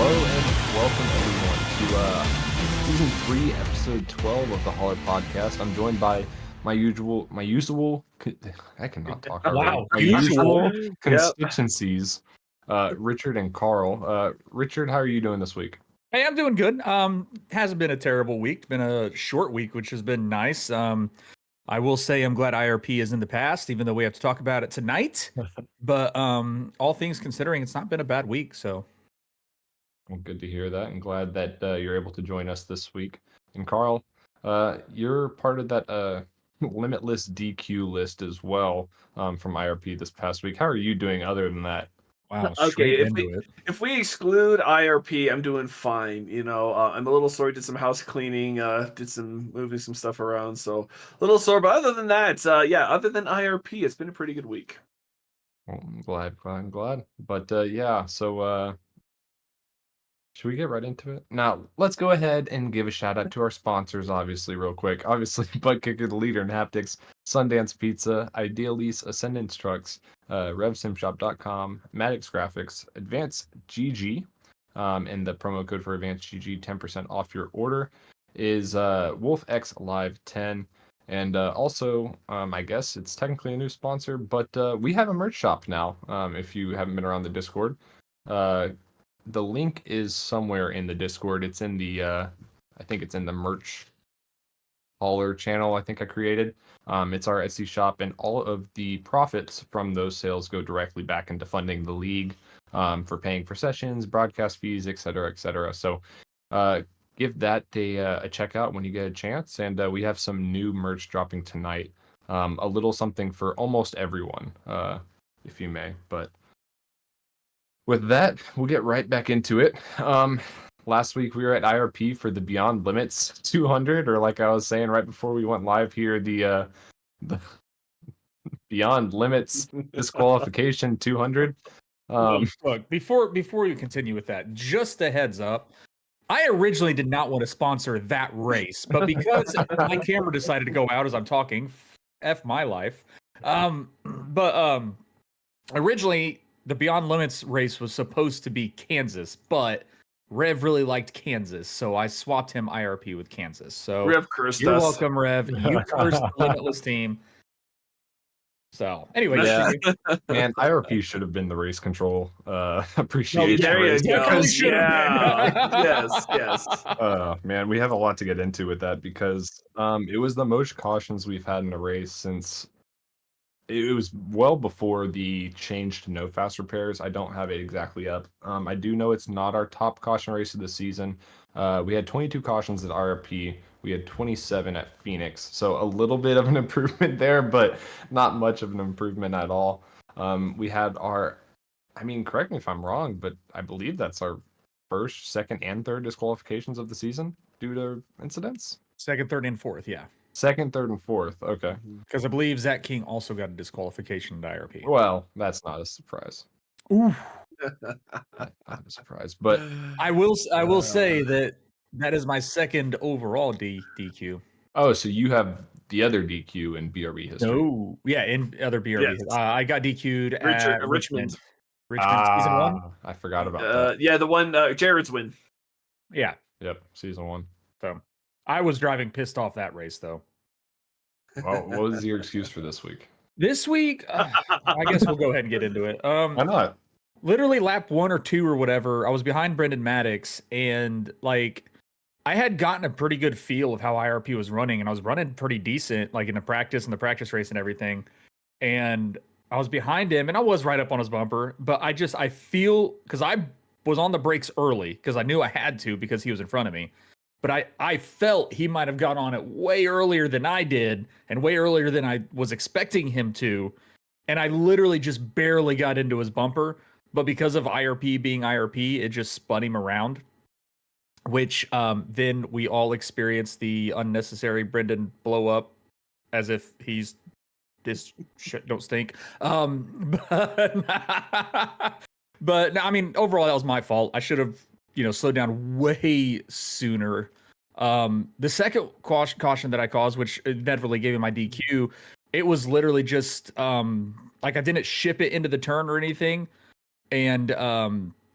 Hello and welcome everyone to season 3, episode 12 of the Holler Podcast. I'm joined by my usual, I cannot talk already. Wow, My usual. usual constituencies, Richard and Carl. Richard, how are you doing this week? Hey, I'm doing good. Hasn't been a terrible week. It's been a short week, which has been nice. I will say I'm glad IRP is in the past, even though we have to talk about it tonight. But all things considering, it's not been a bad week. So, Well, good to hear that. I'm glad that you're able to join us this week. And Carl, you're part of that limitless DQ list as well from IRP this past week. How are you doing other than that? wow, Okay, straight into it. if we exclude IRP, I'm doing fine. You know, I'm a little sore. Did some house cleaning, moving some stuff around, so a little sore. But other than that, other than IRP, it's been a pretty good week. Well, I'm glad. But so should we get right into it? Now, let's go ahead and give a shout out to our sponsors, obviously, real quick. Obviously, Butt Kicker, the leader in haptics, Sundance Pizza, Ideal Lease, Ascendance Trucks, RevSimShop.com, Maddox Graphics, Advanced GG, and the promo code for Advanced GG, 10% off your order, is WolfX Live 10. And also, I guess it's technically a new sponsor, but we have a merch shop now, if you haven't been around the Discord. The link is somewhere in the Discord. It's in the, I think it's in the merch hauler channel I think I created. It's our Etsy shop, and all of the profits from those sales go directly back into funding the league, for paying for sessions, broadcast fees, etc., etc. So give that a check out when you get a chance. And we have some new merch dropping tonight. A little something for almost everyone, if you may. But with that, we'll get right back into it. Last week we were at IRP for the Beyond Limits 200, or like I was saying right before we went live here, the Beyond Limits disqualification 200. Look, before you continue with that, just a heads up. I originally did not want to sponsor that race, but because my camera decided to go out as I'm talking, F my life. Originally the Beyond Limits race was supposed to be Kansas, but Rev really liked Kansas, so I swapped him IRP with Kansas. So Rev cursed you're us. welcome, Rev. You cursed the Limitless team. So anyway, Yeah, man, IRP should have been the race control appreciation There you race. go. Definitely should have been. Yes. Man, we have a lot to get into with that because it was the most cautions we've had in a race since it was well before the change to no fast repairs. I don't have it exactly up. I do know it's not our top caution race of the season. We had 22 cautions at RP. We had 27 at Phoenix. So a little bit of an improvement there, but not much of an improvement at all. We had correct me if I'm wrong, but I believe that's our first, second, and third disqualifications of the season due to incidents. Second, third, and fourth, yeah. Second, third, and fourth. Okay. Because I believe Zach King also got a disqualification at IRP. Well, that's not a surprise. Ooh. Not a surprise, but I will say that is my second overall DQ. oh, so you have the other DQ in BRB history? No, yeah, in other BRB. Yes. I got DQ'd at Richmond. Richmond season 1. I forgot about that. Yeah, the one Jared's win. Yeah, Yep, season 1. so I was driving pissed off that race though. Well, what was your excuse for this week? This week, I guess we'll go ahead and get into it. Why not? Literally lap 1 or 2 or whatever, I was behind Brendan Maddox, and like I had gotten a pretty good feel of how IRP was running, and I was running pretty decent, like in the practice and the practice race and everything. And I was behind him, and I was right up on his bumper, but I feel, because I was on the brakes early because I knew I had to because he was in front of me. But I felt he might have got on it way earlier than I did, and way earlier than I was expecting him to. And I literally just barely got into his bumper. But because of IRP being IRP, it just spun him around. Which then we all experienced the unnecessary Brendan blow up as if he's this shit don't stink. But I mean, overall, that was my fault. I should have, slowed down way sooner. The second caution that I caused, which inevitably gave me my DQ, it was literally just like I didn't ship it into the turn or anything, and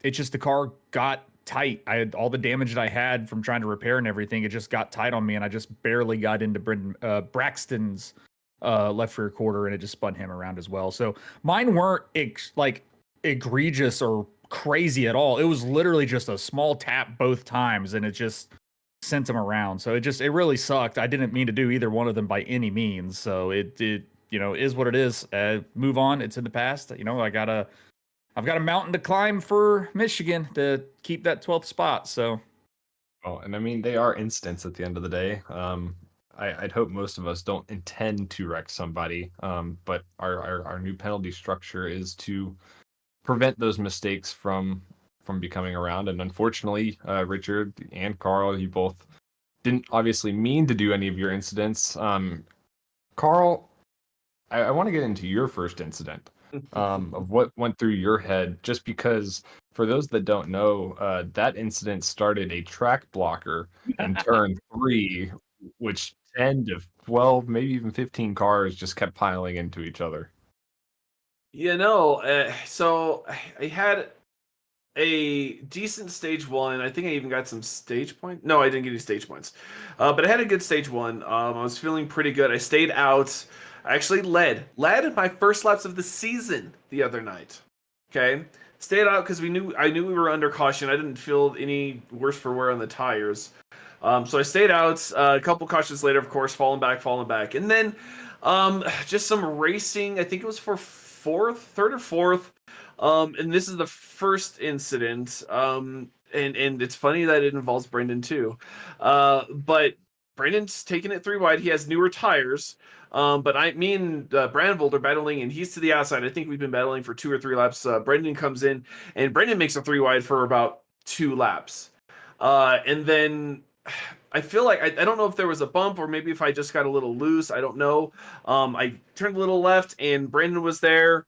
it's just the car got tight. I had all the damage that I had from trying to repair and everything. It just got tight on me, and I just barely got into Braxton's left rear quarter, and it just spun him around as well. So mine weren't like egregious or crazy at all. It was literally just a small tap both times, and it just sent him around. So it really sucked. I didn't mean to do either one of them by any means. So it is what it is. Move on. It's in the past. I've got a mountain to climb for Michigan to keep that 12th spot. So, Oh, and I mean, they are instants at the end of the day. I'd hope most of us don't intend to wreck somebody, but our new penalty structure is to prevent those mistakes from becoming around. And unfortunately, Richard and Carl, you both didn't obviously mean to do any of your incidents. Carl, I want to get into your first incident. Of what went through your head, just because for those that don't know, that incident started a track blocker in turn 3, which 10 to 12, maybe even 15 cars just kept piling into each other. So I had a decent stage 1. I think I even got some stage points. No, I didn't get any stage points. But I had a good stage 1. I was feeling pretty good. I stayed out. I actually led my first laps of the season the other night. Okay, stayed out because I knew we were under caution. I didn't feel any worse for wear on the tires. So I stayed out. A couple cautions later, of course, falling back, and then just some racing. I think it was for third or fourth. And this is the first incident. And it's funny that it involves Brendan too. But Brendan's taking it 3 wide. He has newer tires. But me and Brandvold are battling, and he's to the outside. I think we've been battling for 2 or 3 laps. Brendan comes in, and Brendan makes a 3 wide for about 2 laps. And then I feel like I don't know if there was a bump or maybe if I just got a little loose. I don't know. I turned a little left, and Brandon was there.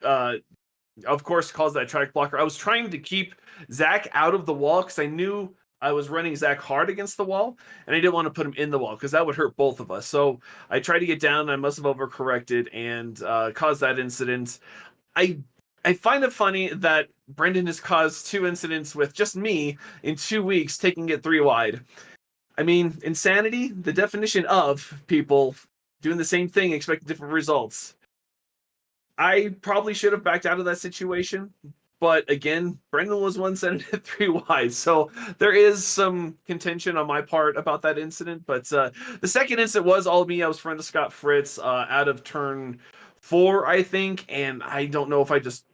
Of course, calls that track blocker. I was trying to keep Zach out of the wall because I knew I was running Zach hard against the wall, and I didn't want to put him in the wall because that would hurt both of us. So I tried to get down, and I must have overcorrected and caused that incident. I find it funny that Brendan has caused 2 incidents with just me in 2 weeks, taking it 3 wide. I mean, insanity, the definition of people doing the same thing, expecting different results. I probably should have backed out of that situation, but again, Brendan was one sending it 3 wide, so there is some contention on my part about that incident. But the second incident was all me. I was friend of Scott Fritz out of turn 4, I think, and I don't know if I just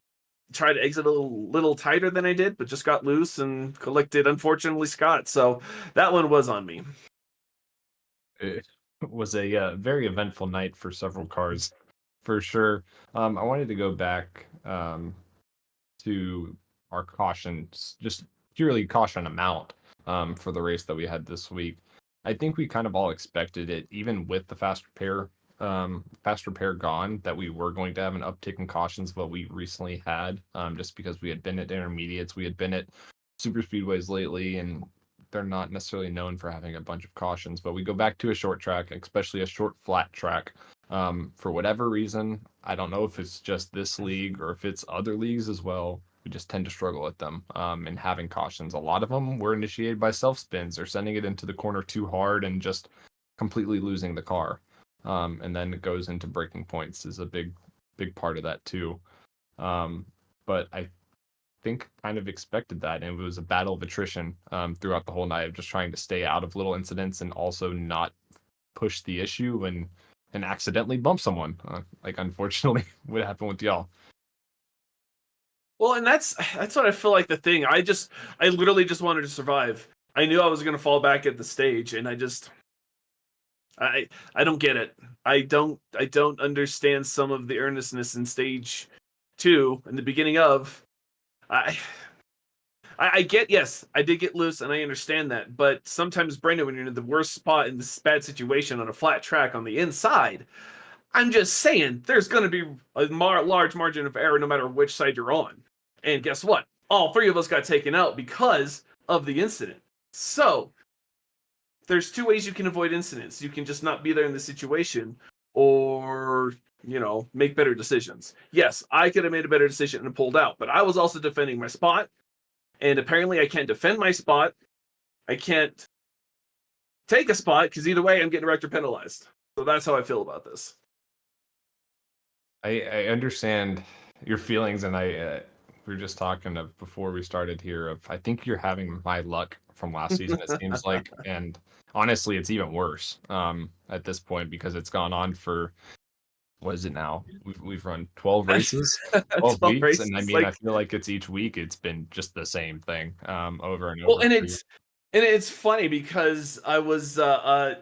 tried to exit a little tighter than I did, but just got loose and collected, unfortunately, Scott. So that one was on me. It was a very eventful night for several cars, for sure. I wanted to go back to our cautions, just purely caution amount for the race that we had this week. I think we kind of all expected it, even with the fast repair gone, that we were going to have an uptick in cautions of what we recently had, just because we had been at intermediates, we had been at super speedways lately, and they're not necessarily known for having a bunch of cautions. But we go back to a short track, especially a short flat track. For whatever reason, I don't know if it's just this league or if it's other leagues as well, we just tend to struggle at them and having cautions. A lot of them were initiated by self spins or sending it into the corner too hard and just completely losing the car. And then it goes into breaking points is a big part of that too. But I think kind of expected that, and it was a battle of attrition throughout the whole night of just trying to stay out of little incidents and also not push the issue and accidentally bump someone, like unfortunately what happened with y'all. Well, and that's what I feel like the thing. I literally just wanted to survive. I knew I was going to fall back at the stage, and I don't get it. I don't understand some of the earnestness in stage 2 in the beginning of. I get, yes, I did get loose, and I understand that. But sometimes, Brendan, when you're in the worst spot in this bad situation on a flat track on the inside, I'm just saying there's going to be a large margin of error no matter which side you're on. And guess what? All 3 of us got taken out because of the incident. So there's 2 ways you can avoid incidents. You can just not be there in the situation, or make better decisions. Yes, I could have made a better decision and pulled out, but I was also defending my spot. and apparently I can't defend my spot. I can't take a spot because either way I'm getting wrecked or penalized. So that's how I feel about this. I understand your feelings, and we were just talking of before we started here of I think you're having my luck from last season. It seems like, and honestly, it's even worse at this point because it's gone on for what is it now? We've run 12 races, 12 12 weeks, and I races, mean I like, feel like it's each week it's been just the same thing over and well, over. and it's funny because I was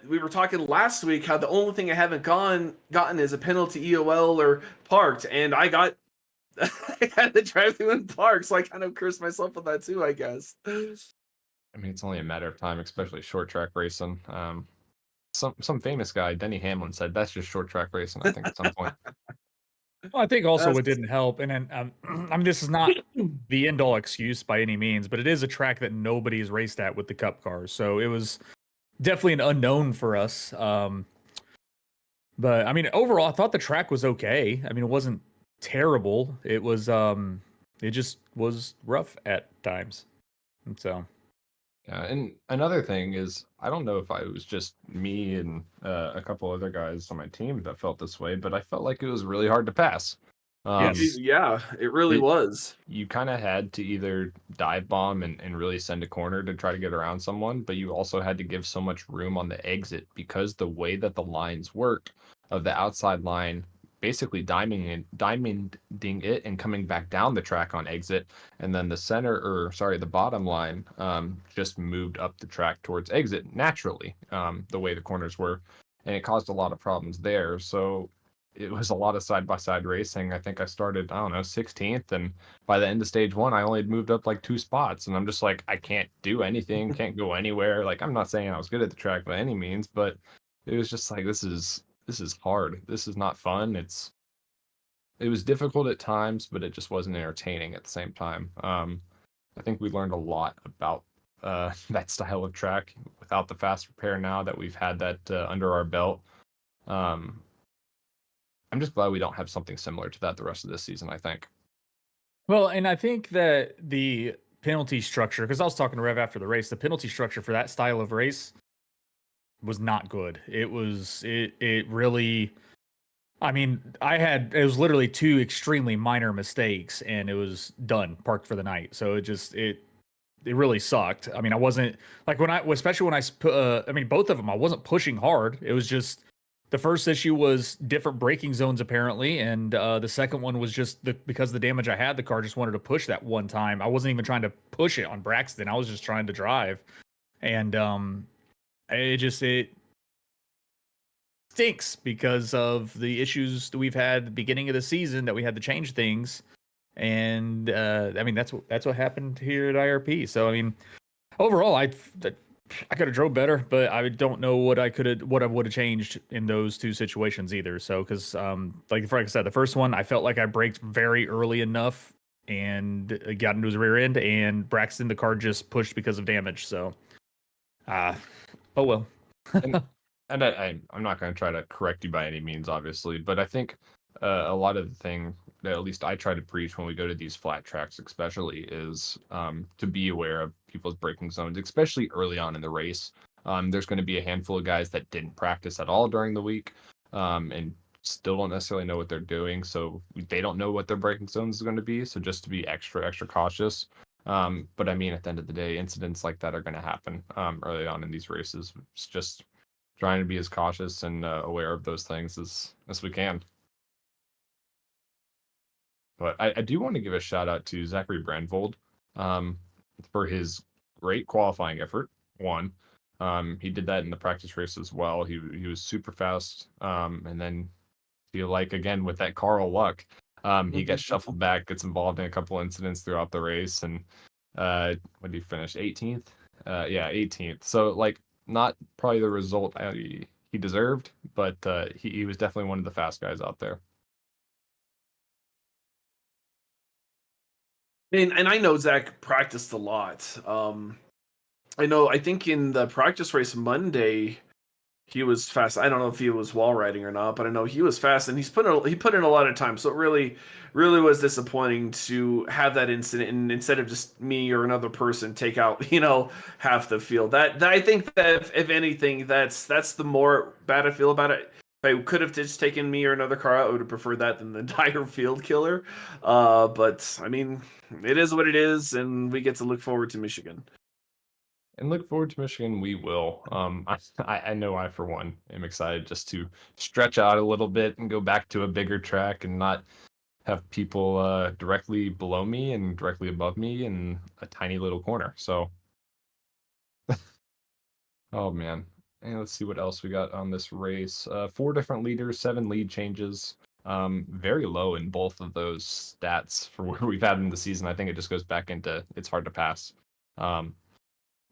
we were talking last week how the only thing I haven't gotten is a penalty EOL or parked, and I got I had to drive through and park, so I kind of cursed myself with that too, I guess. I mean, it's only a matter of time, especially short track racing. Some famous guy, Denny Hamlin, said that's just short track racing. I think at some point. Well, I think also That's- what didn't help, and then I mean, this is not the end all excuse by any means, but it is a track that nobody has raced at with the Cup cars, so it was definitely an unknown for us. But I mean, overall, I thought the track was okay. I mean, it wasn't terrible. It just was rough at times. And so, Yeah, and another thing is, I don't know if I was just me and a couple other guys on my team that felt this way, but I felt like it was really hard to pass. Yes. Yeah, it really it- was. You kind of had to either dive bomb and really send a corner to try to get around someone, but you also had to give so much room on the exit because the way that the lines work of the outside line, basically diamonding it and coming back down the track on exit, and then the bottom line just moved up the track towards exit naturally, the way the corners were, and it caused a lot of problems there. So it was a lot of side by side racing. I think I started, I don't know, 16th, and by the end of stage one, I only had moved up like 2 spots, and I'm just like, I can't do anything, can't go anywhere. Like, I'm not saying I was good at the track by any means, but it was just like, this is hard. This is not fun. It was difficult at times, but it just wasn't entertaining at the same time. I think we learned a lot about that style of track without the fast repair now that we've had that under our belt. Um, I'm just glad we don't have something similar to that the rest of this season, I think. Well, and I think that the penalty structure, because I was talking to Rev after the race, the penalty structure for that style of race was not good. It really, I mean, it was literally 2 extremely minor mistakes and it was done, parked for the night. So it really sucked. I mean, I wasn't like especially when I mean, both of them, I wasn't pushing hard. It was just the first issue was different braking zones apparently, and the second one was just because the damage I had, the car just wanted to push that one time. I wasn't even trying to push it on Braxton. I was just trying to drive, and it stinks because of the issues that we've had at the beginning of the season that we had to change things. And I mean, that's what happened here at IRP. So I mean, overall, I could have drove better, but I don't know what I would have changed in those 2 situations either. So because like I said, the first one I felt like I braked very early enough and got into his rear end, and Braxton, the car just pushed because of damage. So oh well. And I'm not going to try to correct you by any means, obviously, but I think a lot of the thing that at least I try to preach when we go to these flat tracks, especially, is to be aware of people's braking zones, especially early on in the race. There's going to be a handful of guys that didn't practice at all during the week and still don't necessarily know what they're doing, so they don't know what their braking zones is going to be. So just to be extra cautious. But I mean, at the end of the day, incidents like that are going to happen early on in these races. It's just trying to be as cautious and aware of those things as we can. But I do want to give a shout out to Zachary Brandvold for his great qualifying effort. One, he did that in the practice race as well. He was super fast, and then feel like again with that Carl luck, he gets shuffled back, gets involved in a couple incidents throughout the race, and what did he finish? 18th. Yeah, 18th. So like not probably the result he deserved, but he was definitely one of the fast guys out there. And I know Zach practiced a lot. I think in the practice race Monday, he was fast. I don't know if he was wall riding or not, but I know he was fast, and he put in a lot of time. So it really was disappointing to have that incident, and instead of just me or another person take out half the field. That I think that if anything, that's the more bad I feel about it. If I could have just taken me or another car out, I would have preferred that than the entire field killer. But I mean, it is what it is, and we get to look forward to Michigan. And look forward to Michigan. We will. I know I for one am excited just to stretch out a little bit and go back to a bigger track and not have people directly below me and directly above me in a tiny little corner. So, oh man. And let's see what else we got on this race. 4 different leaders, 7 lead changes. Very low in both of those stats for where we've had in the season. I think it just goes back into it's hard to pass.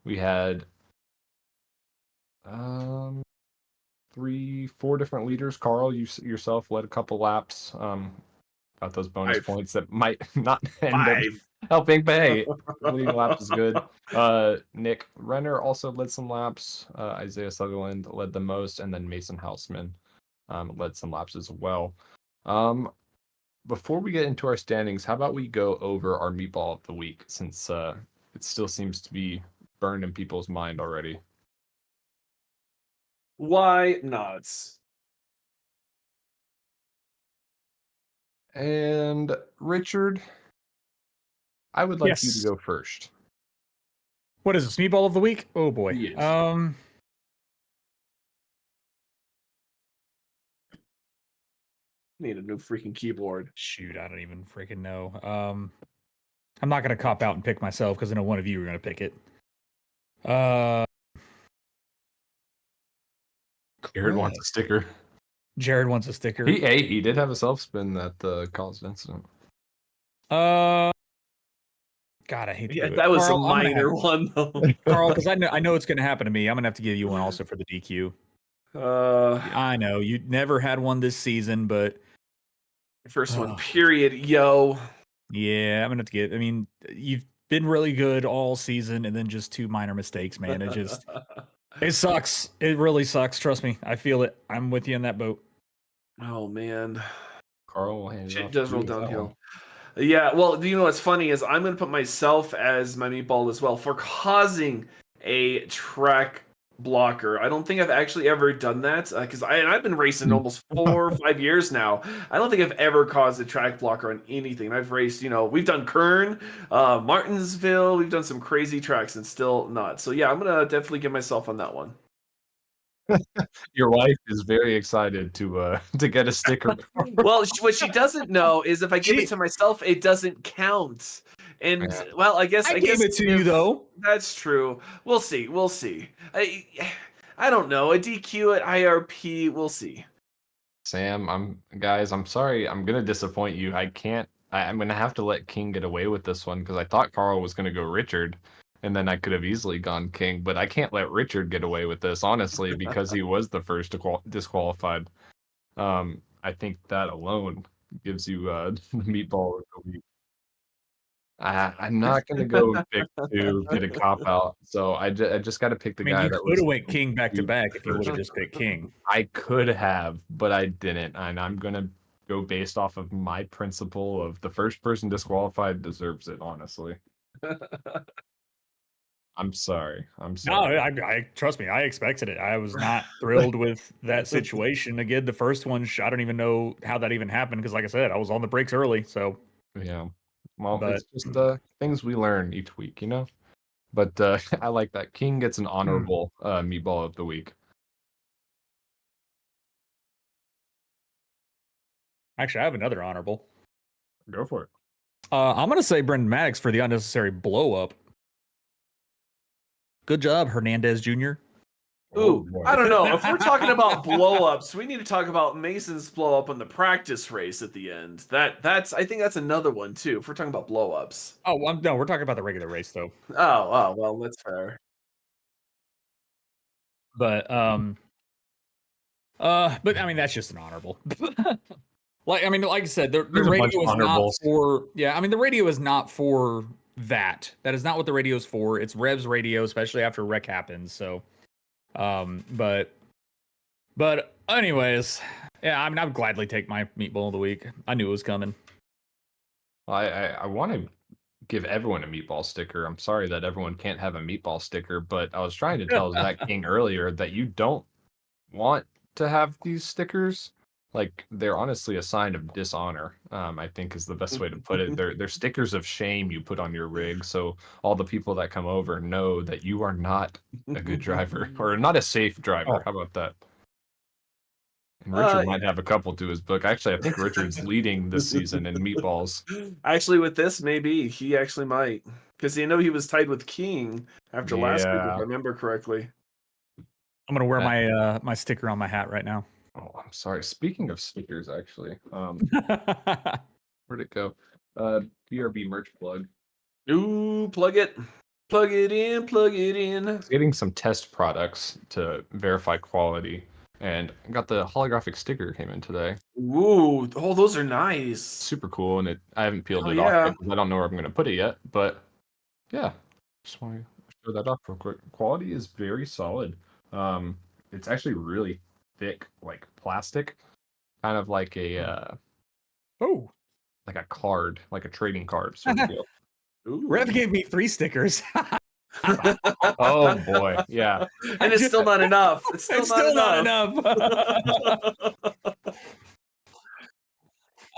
We had 3, 4 different leaders. Carl, you yourself led a couple laps. Got those bonus 5. points that might not end up 5. helping, but hey, leading laps is good. Nick Renner also led some laps. Isaiah Sutherland led the most, and then Mason Houseman led some laps as well. Before we get into our standings, how about we go over our meatball of the week, since it still seems to be burned in people's mind already. Why not? And Richard, I would like you to Yes. go first. What is this? Meatball of the week? Oh boy. Yes. Need a new freaking keyboard. Shoot, I don't even freaking know. I'm not gonna cop out and pick myself because I know one of you are gonna pick it. Jared wants a sticker. Jared wants a sticker. He did have a self spin that caused incident. God, I hate to do it. That was Carl, a minor one though. Carl, because I know it's gonna happen to me. I'm gonna have to give you one also for the DQ. I know you never had one this season, but first one, period, yo. Yeah, I'm gonna have to get. I mean, you've been really good all season, and then just 2 minor mistakes, man. It just it sucks. It really sucks. Trust me, I feel it. I'm with you in that boat. Oh man, Carl, shit does roll downhill. Yeah, well, you know what's funny is I'm gonna put myself as my meatball as well for causing a track blocker. I don't think I've actually ever done that because I've been racing almost 4 or 5 years now. I don't think I've ever caused a track blocker on anything. I've raced, we've done Kern, Martinsville, we've done some crazy tracks and still not. So yeah, I'm gonna definitely give myself on that one. Your wife is very excited to get a sticker. Well, what she doesn't know is if I give it to myself, it doesn't count. And well, I guess gave it to you though. That's true. We'll see. I don't know. A DQ at IRP. We'll see. Sam, I'm sorry. I'm gonna disappoint you. I'm gonna have to let King get away with this one because I thought Carl was gonna go Richard, and then I could have easily gone King. But I can't let Richard get away with this, honestly, because he was the first disqualified. I think that alone gives you the meatball of the week. I'm not gonna go pick 2, get a cop out. So I just got to pick the guy you that could was. have went King back to back if you would have just picked King. I could have, but I didn't, and I'm gonna go based off of my principle of the first person disqualified deserves it. Honestly, I'm sorry. No, I trust me. I expected it. I was not thrilled with that situation. Again, the first one, I don't even know how that even happened because, like I said, I was on the brakes early. So yeah, well, it's just things we learn each week, But I like that. King gets an honorable meatball of the week. Actually, I have another honorable. Go for it. I'm gonna say Brendan Maddox for the unnecessary blow up. Good job, Hernandez Jr. Ooh, I don't know. If we're talking about blow-ups, we need to talk about Mason's blow-up on the practice race at the end. I think that's another one too. If we're talking about blow-ups. Oh, no, we're talking about the regular race though. Oh, well, that's fair. But I mean that's just an honorable. Like I said, the radio is not for. Yeah, I mean the radio is not for that. That is not what the radio is for. It's Rev's radio, especially after a wreck happens. So, but But anyways, yeah, I mean, I would gladly take my meatball of the week. I knew it was coming. I want to give everyone a meatball sticker. I'm sorry that everyone can't have a meatball sticker, but I was trying to tell Zach King earlier that you don't want to have these stickers. Like, they're honestly a sign of dishonor, I think is the best way to put it. They're stickers of shame you put on your rig, so all the people that come over know that you are not a good driver or not a safe driver. Oh. How about that? And Richard Uh, might have a couple to his book. Actually, I think Richard's leading this season in meatballs. Actually, with this, maybe he actually might, because you know he was tied with King after last week, if I Yeah. remember correctly. I'm gonna wear my my sticker on my hat right now. Oh, I'm sorry. Speaking of stickers, actually, where'd it go? BRB merch plug. Ooh, plug it in, plug it in. I was getting some test products to verify quality, and I got the holographic sticker came in today. Ooh, oh, those are nice. Super cool, and I haven't peeled Hell it off yeah. yet because I don't know where I'm going to put it yet. But yeah, just want to show that off real quick. Quality is very solid. It's actually really thick, like plastic, kind of like a Oh, like a card, like a trading card sort of deal. Ooh. Rev gave me 3 stickers. Oh boy, yeah. And it's still not enough. It's still, not enough.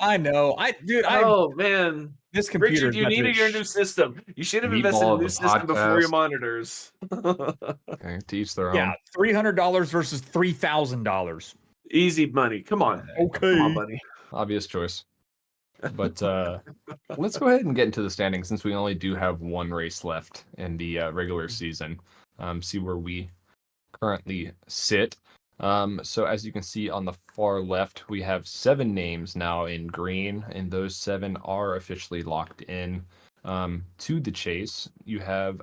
I know. Oh man, This computer. Richard, you needed your new system. You should have invested Meatball in a new of the system before your podcast. monitors. Okay, to each their Yeah, own. $300 versus $3,000. Easy money. Come on. Okay. Come on, buddy. Obvious choice. But let's go ahead and get into the standings since we only do have one race left in the regular season. See where we currently sit. So as you can see on the far left, we have 7 names now in green, and those 7 are officially locked in to the chase. You have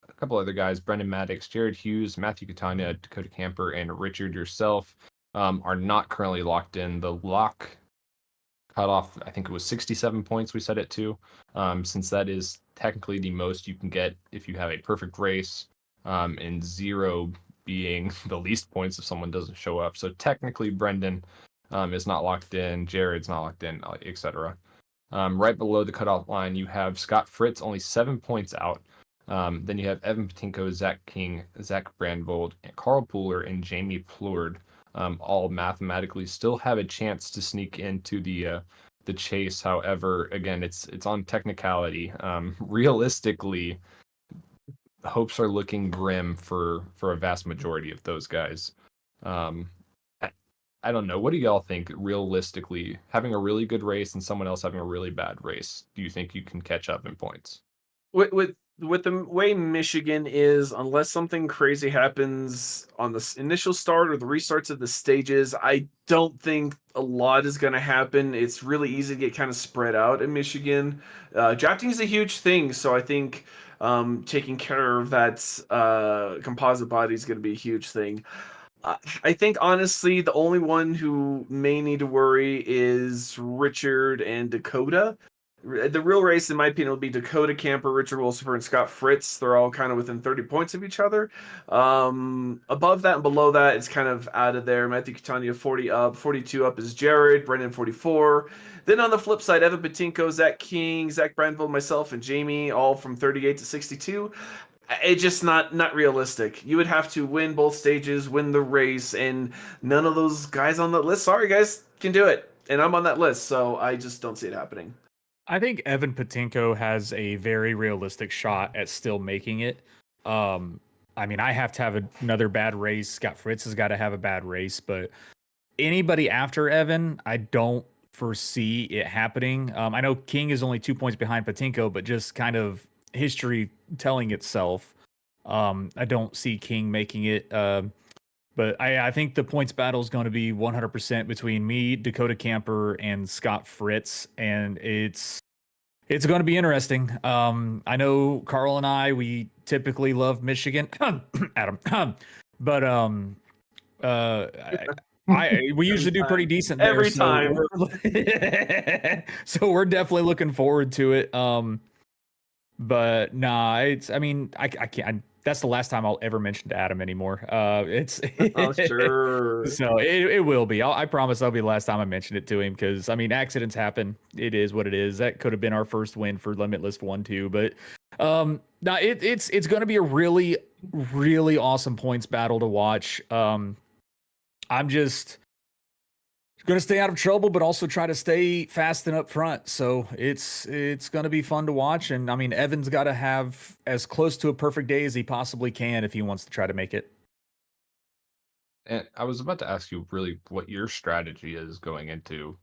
a couple other guys, Brendan Maddox, Jared Hughes, Matthew Catania, Dakota Camper, and Richard yourself are not currently locked in. The lock cutoff, I think it was 67 points we set it to, since that is technically the most you can get if you have a perfect race, and 0 being the least points if someone doesn't show up. So technically Brendan is not locked in, Jared's not locked in, etc. Right below the cutoff line, you have Scott Fritz, only 7 points out. Then you have Evan Patinko, Zach King, Zach Brandvold, Carl Pooler, and Jamie Plord. All mathematically still have a chance to sneak into the chase. However, again, it's on technicality. Realistically, the hopes are looking grim for a vast majority of those guys. I don't know. What do y'all think? Realistically, having a really good race and someone else having a really bad race, do you think you can catch up in points? With the way Michigan is, unless something crazy happens on the initial start or the restarts of the stages, I don't think a lot is going to happen. It's really easy to get kind of spread out in Michigan. Drafting is a huge thing, so I think taking care of that composite body is going to be a huge thing. I think honestly, the only one who may need to worry is Richard and Dakota. The real race, in my opinion, will be Dakota Camper, Richard Wilson, and Scott Fritz. They're all kind of within 30 points of each other. Above that and below that, it's kind of out of there. Matthew Catania 40 up, 42 up is Jared, Brendan 44. Then on the flip side, Evan Patinko, Zach King, Zach Brandville, myself, and Jamie, all from 38 to 62. It's just not realistic. You would have to win both stages, win the race, and none of those guys on the list, sorry guys, can do it. And I'm on that list, so I just don't see it happening. I think Evan Patinko has a very realistic shot at still making it. I mean, I have to have another bad race. Scott Fritz has got to have a bad race, but anybody after Evan, I don't foresee it happening. I know King is only 2 points behind Patinko, but just kind of history telling itself, I don't see King making it. But I think the points battle is going to be 100% between me, Dakota Camper, and Scott Fritz, and it's going to be interesting. I know Carl and we typically love Michigan, Adam, but we usually do pretty decent there, every time. So we're definitely looking forward to it. But nah, I mean, I can't. that's the last time I'll ever mention to Adam anymore. It's Oh, sure. so it will be. I promise that'll be the last time I mention it to him, because I mean accidents happen. It is what it is. That could have been our first win for Limitless 1-2, but now it's going to be a really really awesome points battle to watch. I'm just going to stay out of trouble, but also try to stay fast and up front. So it's going to be fun to watch. And I mean, Evan's got to have as close to a perfect day as he possibly can if he wants to try to make it. And I was about to ask you really what your strategy is going into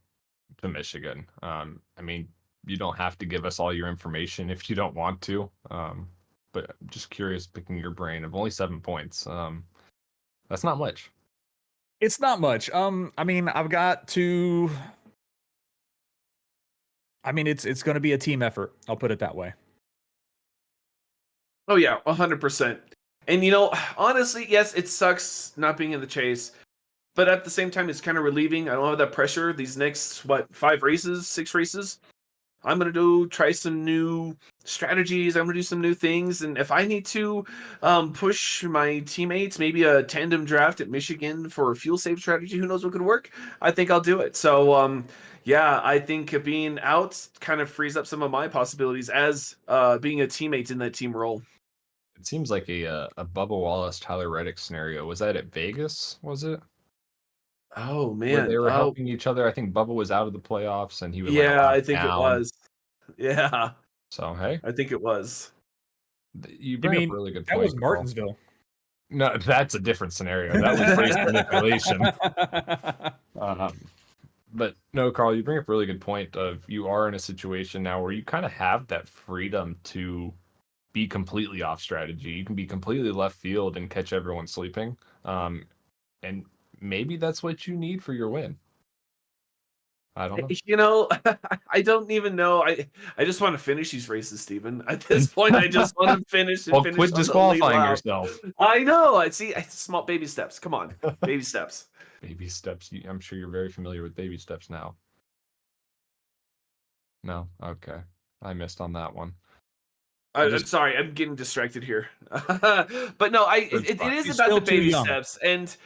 to Michigan. I mean, you don't have to give us all your information if you don't want to. But I'm just curious, picking your brain of only 7 points. That's not much. It's not much. I mean, I've got to. I mean, it's going to be a team effort. I'll put it that way. Oh yeah, 100%. And you know, honestly, yes, it sucks not being in the chase, but at the same time, it's kind of relieving. I don't have that pressure. These next 5 races, 6 races, I'm gonna try some new strategies. I'm gonna do some new things, and if I need to push my teammates, maybe a tandem draft at Michigan for a fuel save strategy, who knows what could work? I think I'll do it. So yeah, I think being out kind of frees up some of my possibilities as being a teammate in that team role. It seems like a Bubba Wallace, Tyler Reddick scenario. Was that at Vegas? Was it Oh where they man. were Oh helping each other? I think Bubba was out of the playoffs and he would like yeah, lap I think it down. was. Yeah, So hey, I think it was. you You bring up a mean really good that point, was Carl. Martinsville? No, that's a different scenario. That was race manipulation. But no, Carl, you bring up a really good point of you are in a situation now where you kind of have that freedom to be completely off strategy. You can be completely left field and catch everyone sleeping. And maybe that's what you need for your win. I don't know. You know, I don't even know. I just want to finish these races, Steven. At this point, I just want to finish and Well, finish quit on the lead disqualifying lap. yourself. I know. I see. Small baby steps. Come on, baby steps. Baby steps. I'm sure you're very familiar with baby steps now. No? Okay. I missed on that one. I'm sorry. I'm getting distracted here. But no, it is She's about still the too baby young. steps, and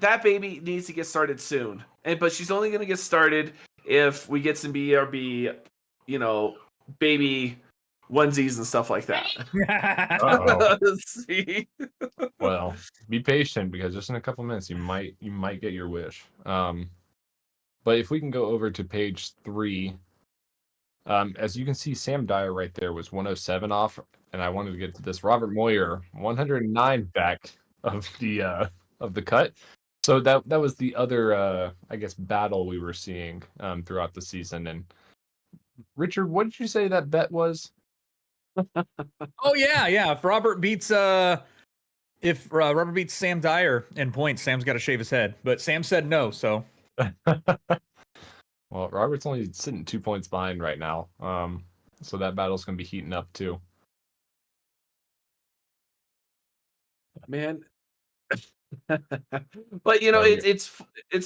that baby needs to get started soon. But she's only going to get started if we get some BRB, you know, baby onesies and stuff like that. Uh-oh. See? Well, be patient because just in a couple minutes you might get your wish. But if we can go over to page 3, as you can see, Sam Dyer right there was 107 off, and I wanted to get to this. Robert Moyer 109 back of the cut. So that was the other I guess battle we were seeing throughout the season. And Richard, what did you say that bet was? Oh yeah. If Robert beats Sam Dyer in points, Sam's got to shave his head. But Sam said no, so Well, Robert's only sitting 2 points behind right now. So that battle's gonna be heating up too. Man. But you know, it's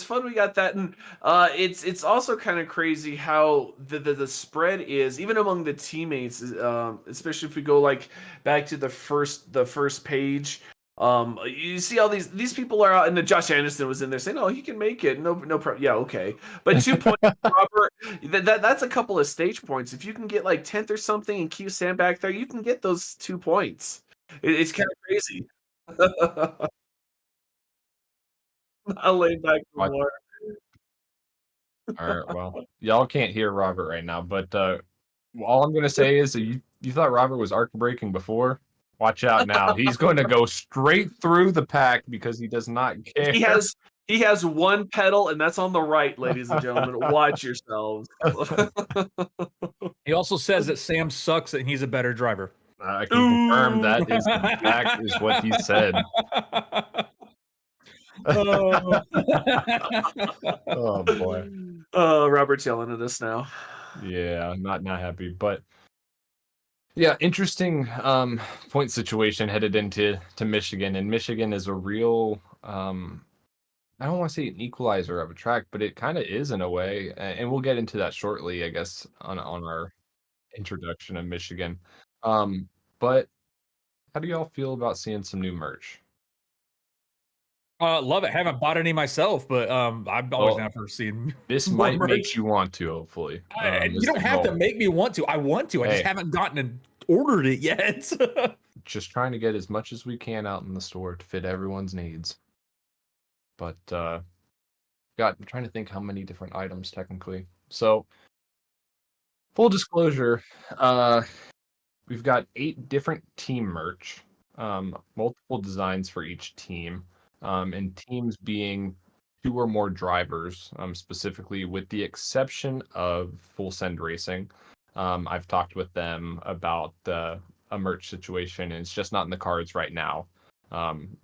fun we got that, and it's also kind of crazy how the spread is even among the teammates, especially if we go like back to the first page. You see all these people are out, and the Josh Anderson was in there saying, "Oh, he can make it. No problem. Yeah, okay." But 2 points, Robert. That's a couple of stage points. If you can get like 10th or something and keep Sam back there, you can get those 2 points. It's kind of crazy. I'll lay back for Watch- more. All right, well, y'all can't hear Robert right now, but all I'm gonna say is that you thought Robert was arc breaking before. Watch out now. He's going to go straight through the pack because he does not care. He has one pedal, and that's on the right, ladies and gentlemen. Watch yourselves. he also says that Sam sucks and he's a better driver. I can confirm that is in fact is what he said. Oh. Oh boy. Robert's yelling at us now. Yeah, not happy, but yeah, interesting point situation headed into Michigan, and Michigan is a real I don't want to say an equalizer of a track, but it kind of is in a way, and we'll get into that shortly, I guess, on our introduction of Michigan. But how do y'all feel about seeing some new merch? Love it. Haven't bought any myself, but I'm always Well, down for seeing this more might make merch. you want to, hopefully. You Is don't the have to goal. make me want to. I want to. I just Hey. haven't gotten and ordered it yet. Just trying to get as much as we can out in the store to fit everyone's needs. But I'm trying to think how many different items technically. So, full disclosure, we've got 8 different team merch, multiple designs for each team, and teams being 2 or more drivers, specifically with the exception of Full Send Racing. I've talked with them about a merch situation, and it's just not in the cards right now.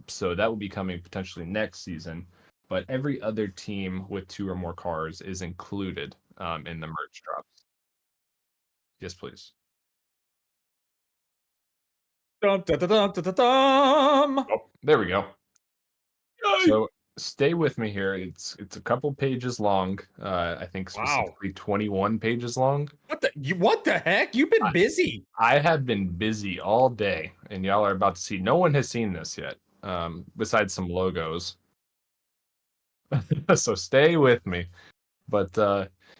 So that will be coming potentially next season. But every other team with 2 or more cars is included in the merch drops. Yes, please. Dum, dum, dum, dum, dum, dum. Oh, there we go. Yay! So stay with me here. It's a couple pages long. I think Wow. specifically 21 pages long. What the heck? You've been busy. I have been busy all day, and y'all are about to see. No one has seen this yet, besides some logos. So stay with me. But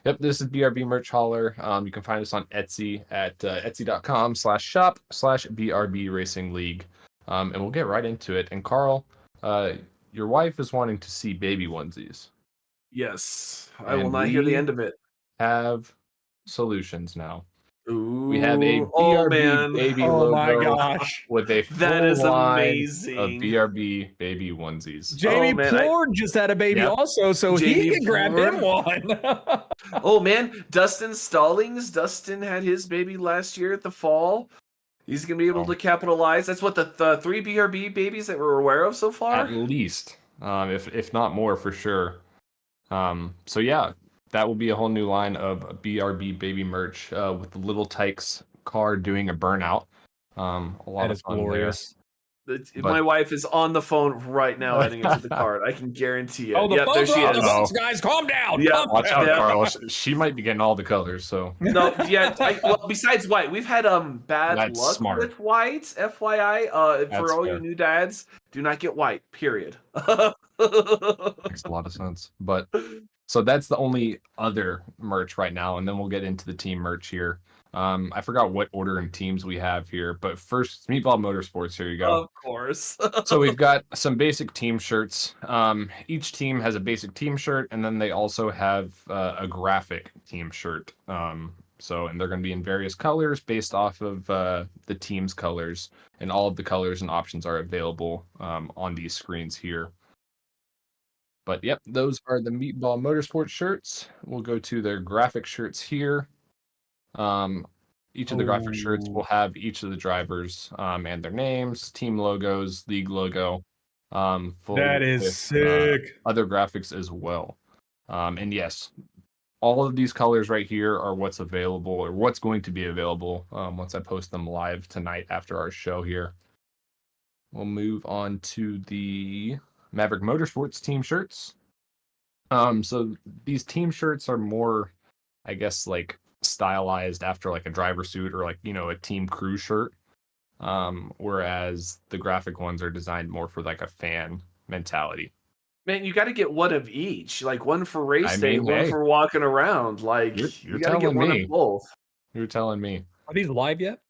yep, this is BRB Merch Hauler. You can find us on Etsy at etsy.com/shop/BRB Racing League. And we'll get right into it. And Carl, your wife is wanting to see baby onesies. Yes, I will And not hear the we end of it. have solutions now. Ooh, We have a oh BRB man, baby Oh my logo gosh. with a that full is line of amazing. BRB baby onesies. Jamie man, Plord just had a baby Yep. also, so Jamie he can grab him Plord. one. Oh man, Dustin Stallings. Dustin had his baby last year at the fall. He's gonna be able Oh. to capitalize. That's what the 3 BRB babies that we're aware of so far. At least, if not more, for sure. So yeah, that will be a whole new line of BRB baby merch with the Little Tykes car doing a burnout. A lot That of is fun glorious. My But- wife is on the phone right now adding it to the card. I can guarantee it. Oh, the Yep, there phones she are on the is. hooks, guys. Calm down. Yeah, Calm Watch out, down. Carl. She might be getting all the colors. So No, yeah. Well, besides white, we've had bad That's luck smart. with white. FYI, That's for all fair. you new dads, do not get white. Period. Makes a lot of sense. But so that's the only other merch right now, and then we'll get into the team merch here. I forgot what order and teams we have here, but first, Meatball Motorsports. Here you go. Of course. So we've got some basic team shirts. Each team has a basic team shirt, and then they also have a graphic team shirt. And they're going to be in various colors based off of the team's colors, and all of the colors and options are available on these screens here. But yep, those are the Meatball Motorsports shirts. We'll go to their graphic shirts here. Each of the graphic shirts will have each of the drivers and their names, team logos, league logo, full That is with sick. other graphics as well. And yes, all of these colors right here are what's available or what's going to be available once I post them live tonight after our show here. We'll move on to the Maverick Motorsports team shirts. So these team shirts are more, I guess, like stylized after like a driver suit or like, a team crew shirt. Whereas the graphic ones are designed more for like a fan mentality. Man, you got to get one of each. Like one for race day, one hey, for walking around. Like you're you got to get telling one me. of both. You're telling me. Are these live yet?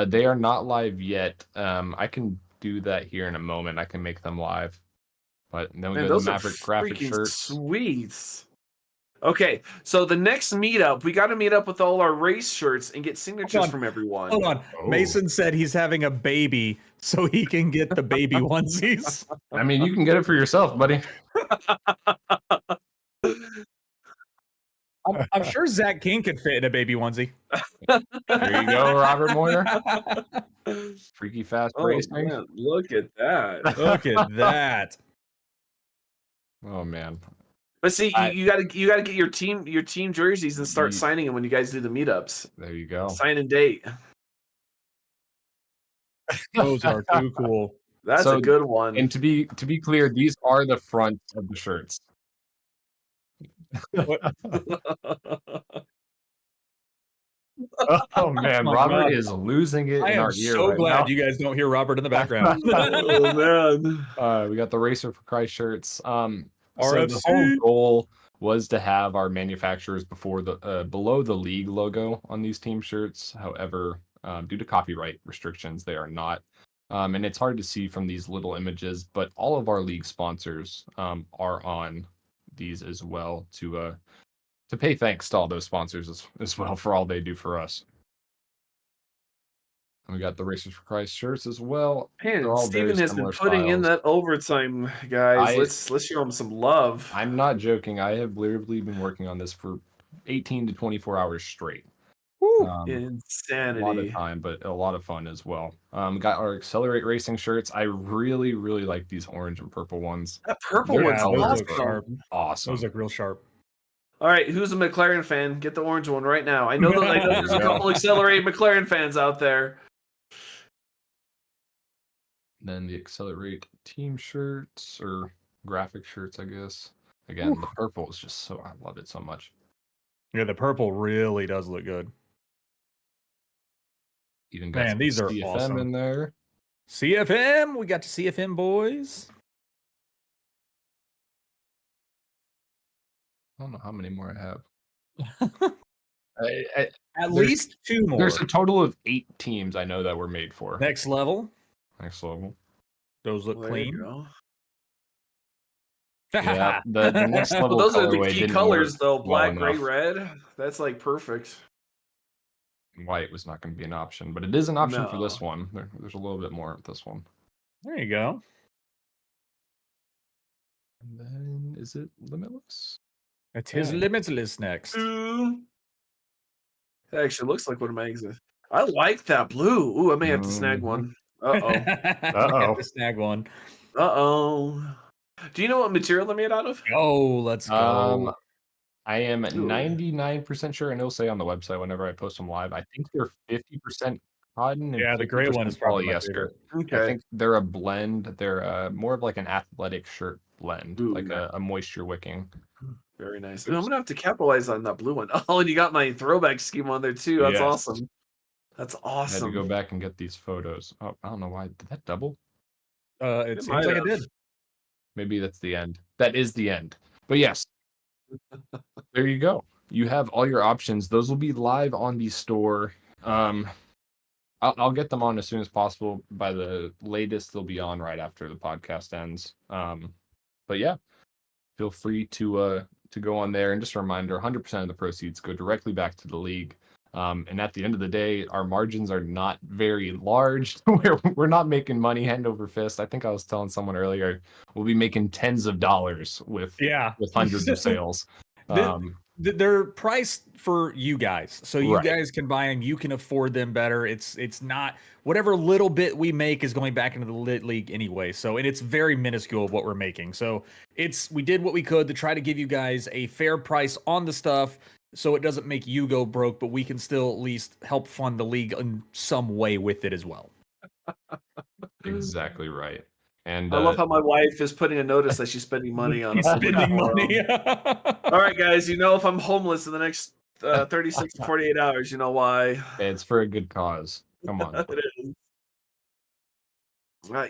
They are not live yet. I can do that here in a moment. I can make them live. But then we Man, go to those the are Maverick graphic freaking shirts. sweet. Okay, so the next meetup, we got to meet up with all our race shirts and get signatures on. from everyone. Hold on. Oh. Mason said he's having a baby, so he can get the baby onesies. I mean, you can get it for yourself, buddy. I'm sure Zach King could fit in a baby onesie. There you go, Robert Moyer. Freaky fast Oh racing. man, look at that. Look at that. Oh man. But see, you gotta get your team jerseys and start Ye- signing them when you guys do the meetups. There you go. Sign and date. Those are too cool. That's So- a good one. And to be clear, these are the front of the shirts. Oh man, my Robert God. is losing it I in am our ear so right glad now. you guys don't hear Robert in the background. Oh man. We got the Racer for Christ shirts. So the whole RFC. goal was to have our manufacturers below the league logo on these team shirts. However, due to copyright restrictions, they are not. And it's hard to see from these little images, but all of our league sponsors are on these as well to pay thanks to all those sponsors as well for all they do for us. And we got the Racers for Christ shirts as well. They're Man, all very Steven has been similar putting in styles. that overtime, guys. I Let's show him some love. I'm not joking. I have literally been working on this for 18 to 24 hours straight. Woo. A lot of Insanity. time, but a lot of fun as well. Got our Accelerate Racing shirts. I really, really like these orange and purple ones. That purple Their one's Yeah, those look colors sharp. are awesome. Those look real sharp. All right, who's a McLaren fan? Get the orange one right now. I know there's a There you couple Accelerate McLaren fans out there. Then the Accelerate team shirts or graphic shirts, I guess. Again, the purple is just I love it so much. Yeah, the purple really does look good. Even got Man, some these are CFM awesome. in there. CFM, we got to CFM boys. I don't know how many more I have. At There's- least 2 more. There's a total of 8 teams I know that were made for. Next level. Next level. Those look Well, there you clean. go. Yeah, the next level Well, those are the colorway key didn't colors, work though. well Black, gray, enough. red. That's like perfect. White was not going to be an option, but it is an option for this No. one. There's a little bit more with this one. There you go. And then is it Limitless? It's his Dang. Limitless next. Ooh. It actually looks like one of my exits. I like that blue. Ooh, I may have to snag Mhm. one. Uh-oh. Have to snag one. Uh-oh. Do you know what material they're made out of? Oh, let's go. I am 99% sure, and it'll say on the website whenever I post them live. I think they're 50% cotton and Yeah, the gray one is 50% probably my polyester. favorite. I Okay. think they're a blend. They're more of like an athletic shirt blend, Ooh, like nice. a moisture wicking. Very nice. Ooh, I'm gonna have to capitalize on that blue one. Oh, and you got my throwback scheme on there too. That's Yes. awesome. That's I had to awesome. go back and get these photos. Oh, I don't know why. Did that double? It It seems might like it have. did. Maybe that's the end. That is the end. But yes, there you go. You have all your options. Those will be live on the store. I'll get them on as soon as possible. By the latest, they'll be on right after the podcast ends. But yeah, feel free to go on there. And just a reminder, 100% of the proceeds go directly back to the league. And at the end of the day, our margins are not very large. We're not making money hand over fist. I think I was telling someone earlier, we'll be making tens of dollars with hundreds of sales. They're priced for you guys, so you Right. guys can buy them. You can afford them better. It's not whatever little bit we make is going back into the lit league anyway. So, and it's very minuscule what we're making. So we did what we could to try to give you guys a fair price on the stuff, so it doesn't make you go broke, but we can still at least help fund the league in some way with it as well. Exactly right. And I love how my wife is putting a notice that she's spending money on He's us. spending money. All right, guys, if I'm homeless in the next 36 to 48 hours, you know why. it's for a good cause. Come on. It is.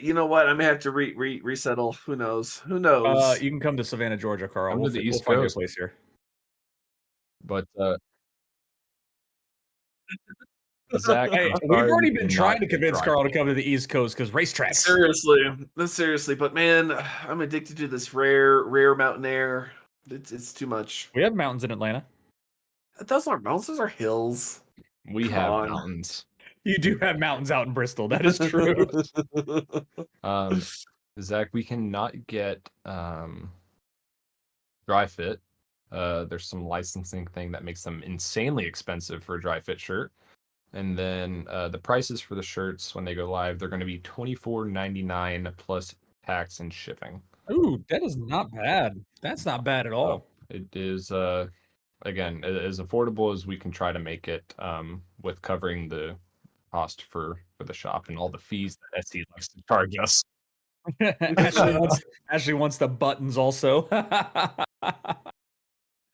You know what? I may have to resettle. Who knows? Who knows? You can come to Savannah, Georgia, Carl. Come to the We'll East find you a Coast. place here. But Zach, Hey, I'm we've sorry already we been cannot trying to get convince dry. Carl to come to the East Coast because racetracks. Seriously, but man, I'm addicted to this rare mountain air. It's too much. We have mountains in Atlanta. Those aren't mountains; those are hills. We Come have on. mountains. You do have mountains out in Bristol. That is true. Zach, we cannot get dry fit. There's some licensing thing that makes them insanely expensive for a dry fit shirt. And then the prices for the shirts when they go live, they're going to be $24.99 plus tax and shipping. Ooh, that is not bad. That's not bad at all. It is again as affordable as we can try to make it, with covering the cost for the shop and all the fees that Etsy likes to charge us. Ashley wants the buttons also.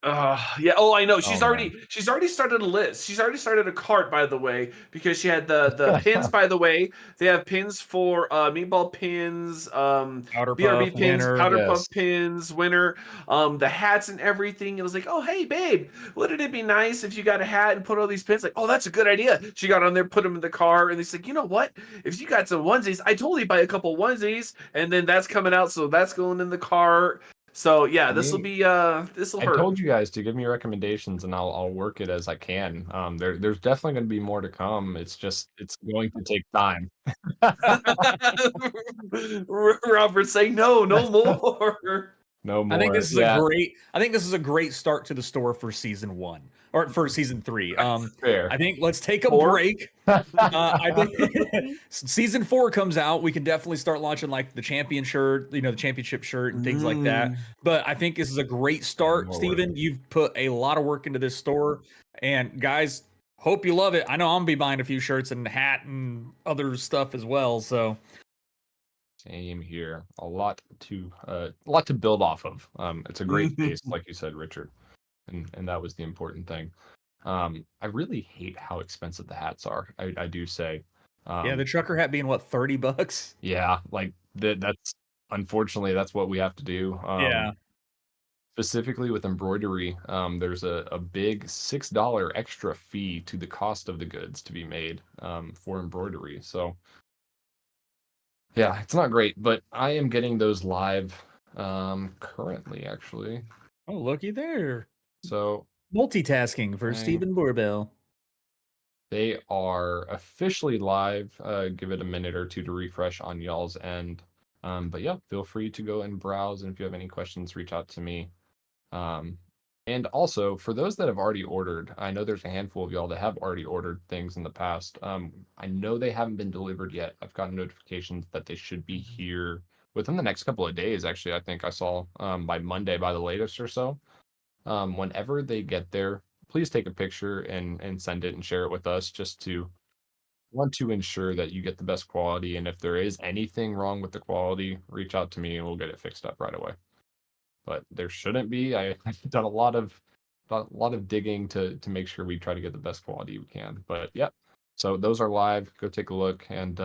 Yeah. Oh, I know. Oh man. She's already started a list. She's already started a cart, by the way, because she had the pins. By the way, they have pins for meatball pins, Powder BRB Puff, pins, winner. powder Yes. puff pins, winner, the hats and everything. It was like, oh hey babe, wouldn't it be nice if you got a hat and put all these pins? Like, oh that's a good idea. She got on there, put them in the car, and it's like, you know what? If you got some onesies, I totally buy a couple onesies, and then that's coming out, so that's going in the car. So yeah, I this will mean, be this will I hurt. told you guys to give me recommendations and I'll work it as I can. There's definitely going to be more to come. It's going to take time. Robert saying no, no more. No I think more. this is a Yeah, great. I think this is a great start to the store for season 1 or for season 3. fair. I think let's take a 4? break. I think season 4 comes out. We can definitely start launching like the champion shirt, the championship shirt and things like that. But I think this is a great start, More work. Steven. You've put a lot of work into this store, and guys, hope you love it. I know I'm gonna be buying a few shirts and hat and other stuff as well. So Same here. A lot to build off of. It's a great base, like you said, Richard, and that was the important thing. I really hate how expensive the hats are. I do say. yeah, the trucker hat being what, $30? Yeah, like that's unfortunately that's what we have to do. Yeah. Specifically with embroidery, there's a big $6 extra fee to the cost of the goods to be made for embroidery. So yeah, it's not great, but I am getting those live currently actually. Oh, looky there. So Multitasking for Dang. Stephen Borbell. they are officially live. Give it a minute or two to refresh on y'all's end. But yeah, feel free to go and browse, and if you have any questions, reach out to me. Um, and also, for those that have already ordered, I know there's a handful of y'all that have already ordered things in the past. I know they haven't been delivered yet. I've gotten notifications that they should be here within the next couple of days. Actually, I think I saw by Monday, by the latest or so. Whenever they get there, please take a picture and send it and share it with us, just to want to ensure that you get the best quality. And if there is anything wrong with the quality, reach out to me and we'll get it fixed up right away. But there shouldn't be. I've done a lot of digging to make sure we try to get the best quality we can. But yep. So those are live. Go take a look, and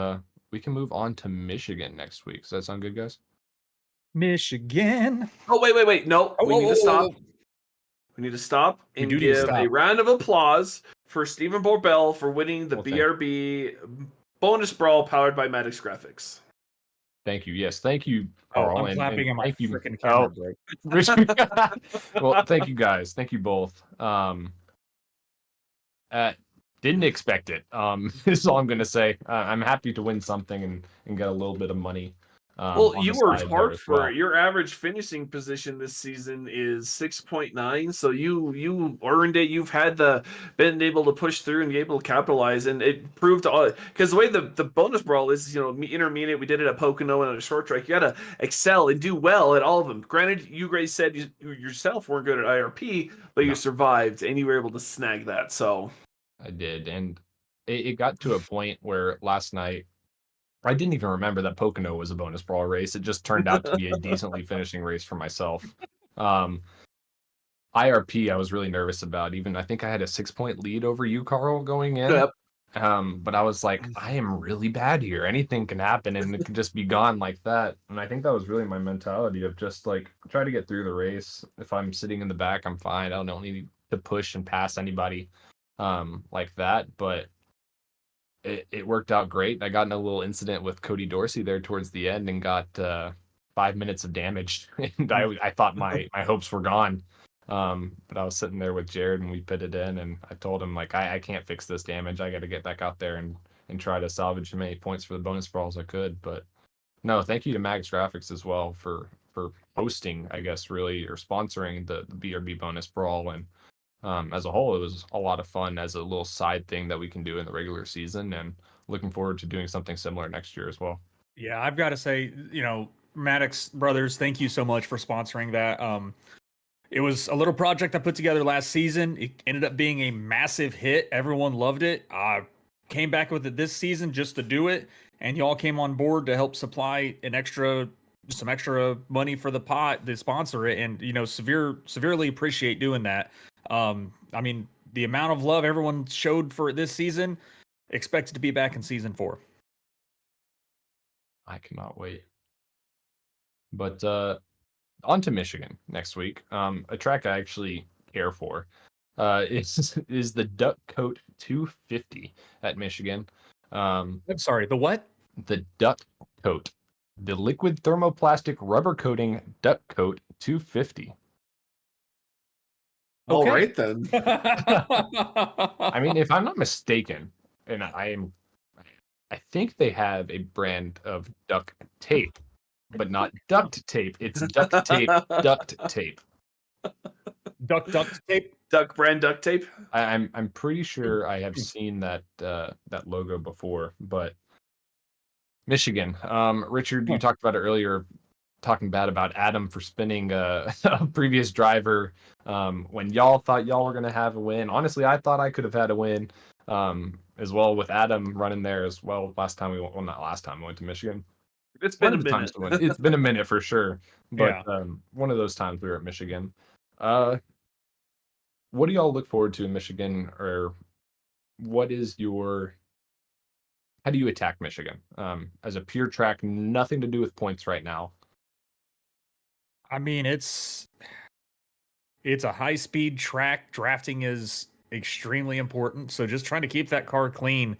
we can move on to Michigan next week. Does that sound good, guys? Michigan. Oh wait. No, we need to stop. Oh. We need to stop We and do need to give a stop. round of applause for Stephen Borbell for winning the Well, thank- BRB bonus brawl powered by Maddox Graphics. Thank you. Yes, thank you, Oh, Carl. I'm and clapping and my thank you. freaking camera Oh, broke. Richard. Well, thank you guys. Thank you both. Didn't expect it. Is all I'm gonna say. I'm happy to win something and get a little bit of money. Well, On you the worked side there hard as for well. it. Your average finishing position this season is 6.9, so you earned it. You've had been able to push through and be able to capitalize, and it proved all because the way the bonus brawl is, intermediate. We did it at Pocono and at a short track. You gotta excel and do well at all of them. Granted, you guys said you yourself weren't good at IRP, but No. you survived and you were able to snag that. So I did, and it got to a point where last night I didn't even remember that Pocono was a bonus brawl race. It just turned out to be a decently finishing race for myself. IRP, I was really nervous about. Even I think I had a 6-point lead over you, Carl, going in. yep. But I was like, I am really bad here. Anything can happen, and it could just be gone like that. And I think that was really my mentality of just like try to get through the race. If I'm sitting in the back, I'm fine. I don't need to push and pass anybody like that. But it worked out great. I got in a little incident with Cody Dorsey there towards the end and got 5 minutes of damage, and I thought my hopes were gone. But I was sitting there with Jared and we pitted in, and I told him like I can't fix this damage. I got to get back out there and try to salvage as many points for the bonus brawl as I could. But no, thank you to Max Graphics as well for hosting, I guess, really, or sponsoring the BRB bonus brawl. And as a whole, it was a lot of fun as a little side thing that we can do in the regular season, and looking forward to doing something similar next year as well. Yeah, I've got to say, Maddox Brothers, thank you so much for sponsoring that. It was a little project I put together last season. It ended up being a massive hit. Everyone loved it. I came back with it this season just to do it, and y'all came on board to help supply an extra some extra money for the pot to sponsor it, and severely appreciate doing that. I mean, the amount of love everyone showed for it this season, expected to be back in season 4. I cannot wait. But on to Michigan next week. A track I actually care for is the Duck Coat 250 at Michigan. I'm sorry, the what? The Duck Coat, the liquid thermoplastic rubber coating Duck Coat 250. All Okay. right then. I mean, if I'm not mistaken, and I think they have a brand of duct tape, but not duct tape. It's duct tape, duct tape. Duct tape. Duck brand duct tape. I'm pretty sure I have seen that that logo before, but Michigan. Richard, you talked about it earlier, talking bad about Adam for spinning a previous driver when y'all thought y'all were going to have a win. Honestly, I thought I could have had a win as well with Adam running there as well. Last time not last time we went to Michigan. It's been a One of the times minute. to win. It's been a minute for sure, but Yeah. one of those times we were at Michigan. What do y'all look forward to in Michigan, or what is your how do you attack Michigan as a pure track? Nothing to do with points right now. I mean, it's a high speed track. Drafting is extremely important. So just trying to keep that car clean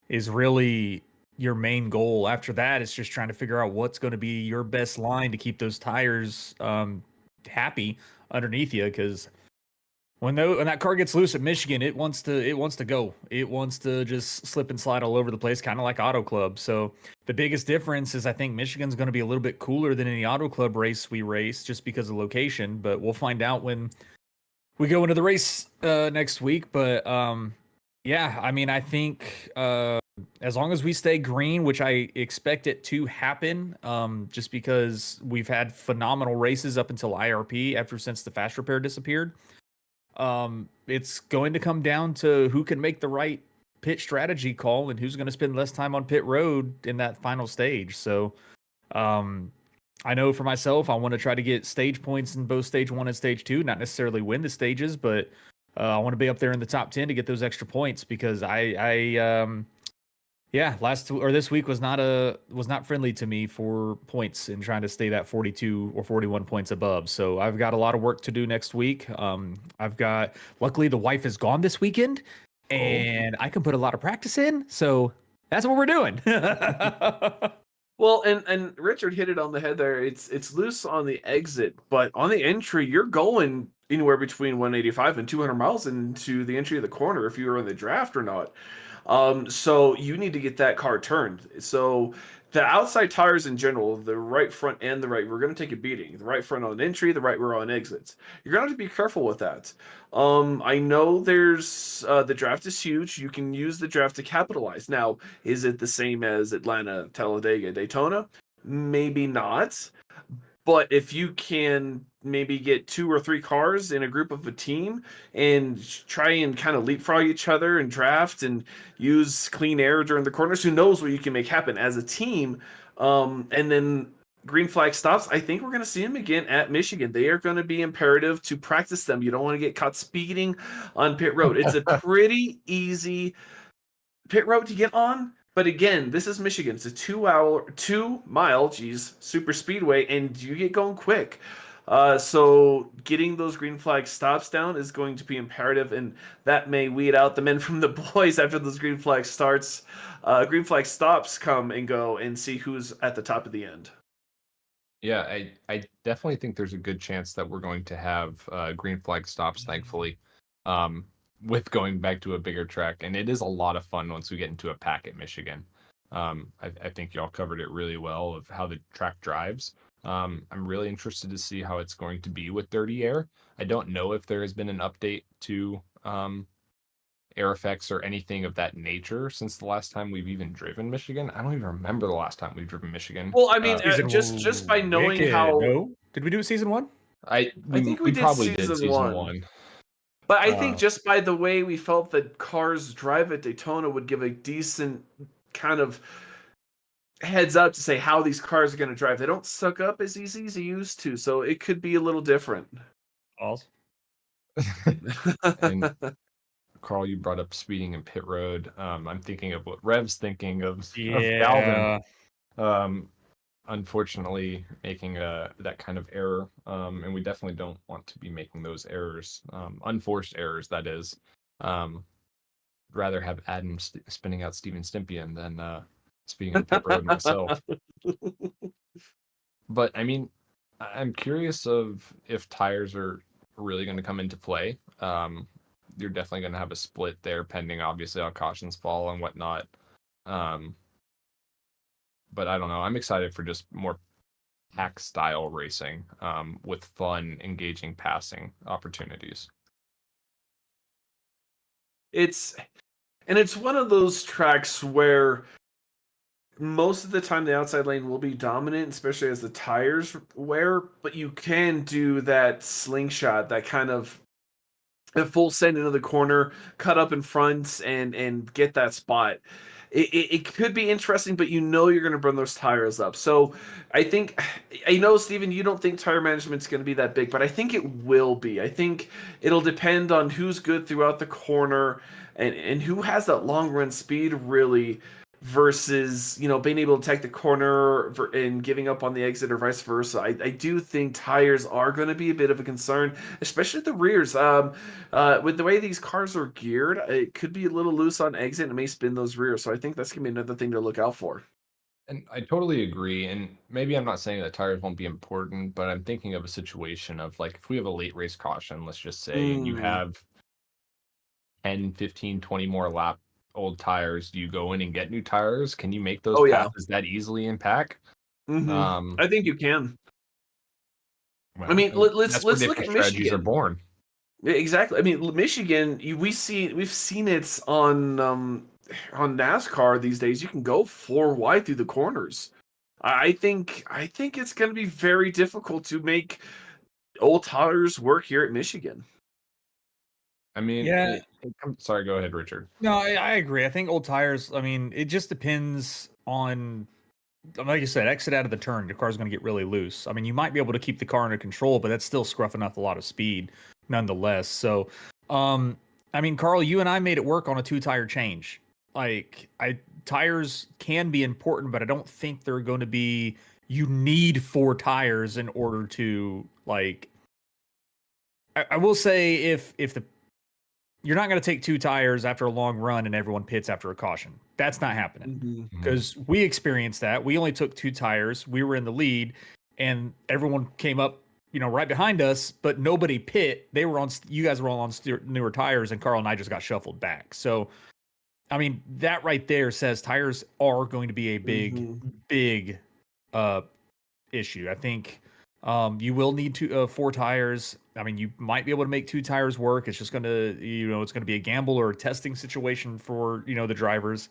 is really your main goal. After that, it's just trying to figure out what's going to be your best line to keep those tires happy underneath you. Because when that car gets loose at Michigan, it wants to go. It wants to just slip and slide all over the place, kind of like Auto Club. So the biggest difference is I think Michigan's going to be a little bit cooler than any Auto Club race we race, just because of location. But we'll find out when we go into the race next week. But yeah, I mean, I think as long as we stay green, which I expect it to happen, just because we've had phenomenal races up until IRP since the fast repair disappeared. It's going to come down to who can make the right pit strategy call and who's going to spend less time on pit road in that final stage. So, I know for myself, I want to try to get stage points in both stage 1 and stage 2, not necessarily win the stages, but I want to be up there in the top 10 to get those extra points, because this week was not friendly to me for points and trying to stay that 42 or 41 points above. So I've got a lot of work to do next week. Luckily the wife is gone this weekend and I can put a lot of practice in. So that's what we're doing. Well, and Richard hit it on the head there. It's loose on the exit, but on the entry, you're going anywhere between 185 and 200 miles into the entry of the corner if you were in the draft or not. So you need to get that car turned. So the outside tires in general, the right front and the right, we're going to take a beating. The right front on entry, the right rear on exits. You're going to have to be careful with that. I know there's the draft is huge. You can use the draft to capitalize. Now, is it the same as Atlanta, Talladega, Daytona? Maybe not. But if you can maybe get 2 or 3 cars in a group of a team and try and kind of leapfrog each other and draft and use clean air during the corners, who knows what you can make happen as a team. And then green flag stops, I think we're going to see them again at Michigan. They are going to be imperative to practice them. You don't want to get caught speeding on pit road. It's a pretty easy pit road to get on. But again, this is Michigan. It's a 2 mile, super speedway, and you get going quick. So getting those green flag stops down is going to be imperative, and that may weed out the men from the boys after those green flag stops come and go, and see who's at the top of the end. Yeah, I definitely think there's a good chance that we're going to have green flag stops, thankfully, with going back to a bigger track. And it is a lot of fun once we get into a pack at Michigan. I think y'all covered it really well of how the track drives. I'm really interested to see how it's going to be with dirty air. I don't know if there has been an update to air effects or anything of that nature since the last time we've even driven Michigan. I don't even remember the last time we've driven Michigan. Well, I mean, just by knowing how. No? Did we do season 1? I think we did probably did season season 1. 1. But I think just by the way we felt that cars drive at Daytona would give a decent kind of heads up to say how these cars are going to drive. They don't suck up as easy as they used to, so it could be a little different. Balls. And Carl, you brought up speeding in pit road. I'm thinking of what Rev's thinking of Galvin. Unfortunately, making that kind of error, and we definitely don't want to be making those errors, unforced errors. That is, rather have Adam spinning out Steven Stympian than speeding on pit road myself. But I mean, I'm curious of if tires are really going to come into play. You're definitely going to have a split there, pending obviously how cautions fall and whatnot. But I don't know. I'm excited for just more pack style racing with fun, engaging passing opportunities. It's one of those tracks where most of the time the outside lane will be dominant, especially as the tires wear, but you can do that slingshot, that kind of a full send into the corner, cut up in front, and get that spot. It could be interesting, but you're going to burn those tires up. So I know, Steven, you don't think tire management's going to be that big, but I think it will be. I think it'll depend on who's good throughout the corner and who has that long run speed, really, versus being able to take the corner and giving up on the exit or vice versa. I do think tires are going to be a bit of a concern, especially at the rears. With the way these cars are geared, it could be a little loose on exit and it may spin those rears. So I think that's going to be another thing to look out for. And I totally agree. And maybe I'm not saying that tires won't be important, but I'm thinking of a situation of like if we have a late race caution, let's just say, and you have 10, 15, 20 more lap old tires, do you go in and get new tires? Can you make those passes that easily in pack? I think you can. Well, I mean, let's look at strategies Michigan. Are born. Exactly. I mean, Michigan, we've seen it on NASCAR these days. You can go 4 wide through the corners. I think it's going to be very difficult to make old tires work here at Michigan. I mean, Yeah. Sorry, go ahead, Richard. No, I agree. I think old tires, I mean, it just depends on, like you said, exit out of the turn. Your car's going to get really loose. I mean, you might be able to keep the car under control, but that's still scruffing up a lot of speed nonetheless. So, I mean, Carl, you and I made it work on a 2-tire change. Like, tires can be important, but I don't think they're going to be, you need 4 tires in order to, like, I will say if you're not going to take 2 tires after a long run and everyone pits after a caution. That's not happening because we experienced that. We only took 2 tires. We were in the lead and everyone came up, right behind us, but nobody pit. You guys were all on newer tires and Carl and I just got shuffled back. So, I mean, that right there says tires are going to be a big issue. I think you will need 4 tires. I mean, you might be able to make 2 tires work. It's just going to, it's going to be a gamble or a testing situation for, the drivers.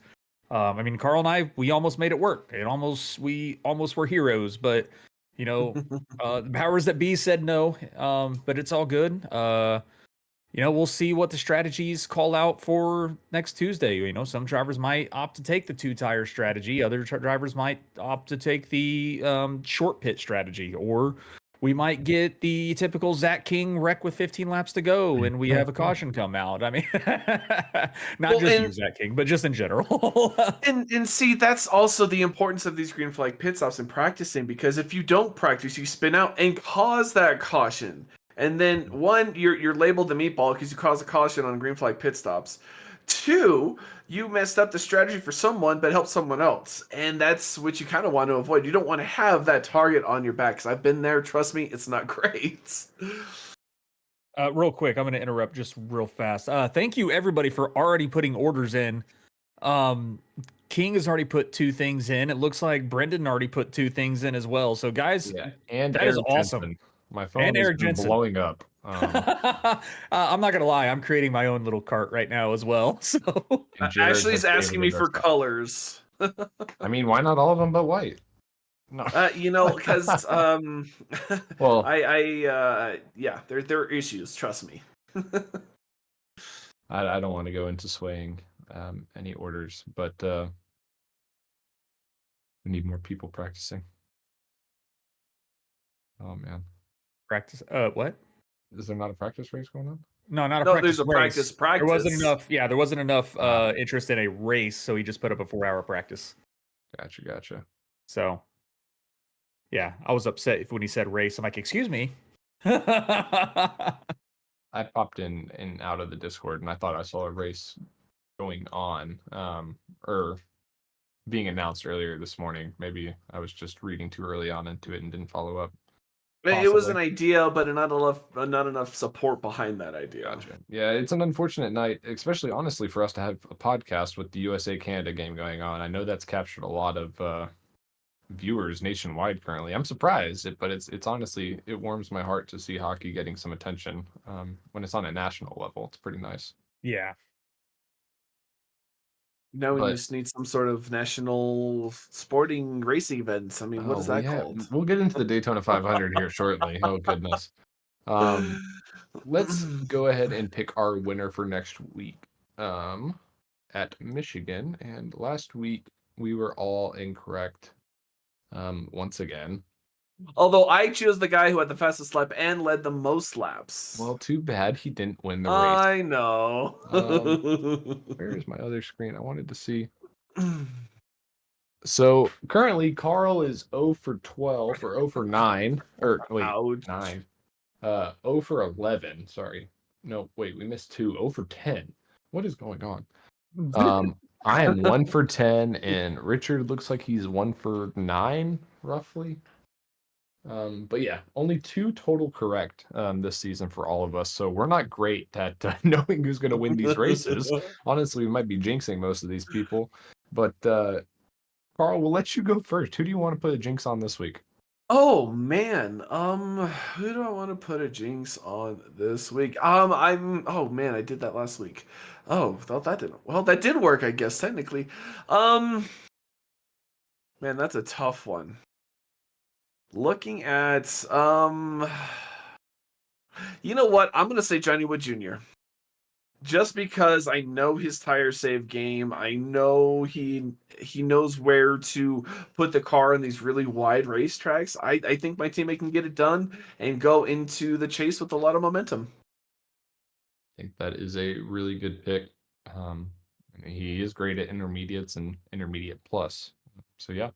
I mean, Carl and I, we almost made it work. We almost were heroes, but, the powers that be said no. But it's all good. We'll see what the strategies call out for next Tuesday. Some drivers might opt to take the 2-tire strategy. Other drivers might opt to take the short pit strategy, or we might get the typical Zach King wreck with 15 laps to go, and we have a caution come out. I mean, not just you, Zach King, but just in general. and see, that's also the importance of these green flag pit stops and practicing, because if you don't practice, you spin out and cause that caution. And then 1, you're labeled the meatball because you caused a caution on green flag pit stops. 2, you messed up the strategy for someone but helped someone else. And that's what you kind of want to avoid. You don't want to have that target on your back, because I've been there. Trust me, it's not great. Real quick, I'm going to interrupt just real fast. Thank you, everybody, for already putting orders in. King has already put 2 things in. It looks like Brendan already put 2 things in as well. So, guys, and that Eric is awesome. Jensen. My phone is blowing up. I'm not gonna lie, I'm creating my own little cart right now as well. So Ashley's asking me for colors. I mean, why not all of them but white? No, because well, yeah, there are issues. Trust me. I don't want to go into swaying any orders, but We need more people practicing. Oh man, Practice. What? is there not a practice race going on? No, not a No, practice there's a race. practice. There wasn't enough. Yeah, there wasn't enough Ah. interest in a race, so he just put up a 4-hour practice. Gotcha. So, yeah, I was upset when he said race. I'm like, excuse me. I I popped in and out of the Discord, and I thought I saw a race going on, or being announced earlier this morning. Maybe I was just reading too early on into it and didn't follow up. It was an Possibly. idea, but not enough support behind that idea. Gotcha. Yeah, it's an unfortunate night, especially honestly for us to have a podcast with the USA Canada game going on. I know that's captured a lot of viewers nationwide currently. I'm surprised, but it's honestly, it warms my heart to see hockey getting some attention when it's on a national level. It's pretty nice. Yeah. Now we But- just need some sort of national sporting race events. I mean, what is that called? We'll get into the Daytona 500 here shortly. Oh goodness. Let's go ahead and pick our winner for next week. At Michigan, and last week we were all incorrect. Once again. Although I chose the guy who had the fastest lap and led the most laps. Well, too bad he didn't win the race. I know. Where is my other screen? I wanted to see. So currently, Carl is 0 for 12 or 0 for 9. Or wait, Ouch. 9. 0 for 11. Sorry. No, wait, we missed 2. 0 for 10. What is going on? I am 1 for 10, and Richard looks like he's 1 for 9, roughly. But yeah, only 2 total correct this season for all of us. So we're not great at knowing who's going to win these races. Honestly, we might be jinxing most of these people. But Carl, we'll let you go first. Who do you want to put a jinx on this week? Oh man, who do I want to put a jinx on this week? Oh man, I did that last week. Oh, thought that didn't. Well, that did work, I guess technically. Man, that's a tough one. Looking at you know what? I'm gonna say Johnny Wood Jr. Just because I know his tire save game, I know he knows where to put the car in these really wide racetracks. I think my teammate can get it done and go into the chase with a lot of momentum. I think that is a really good pick. He is great at intermediates and intermediate plus. So yeah,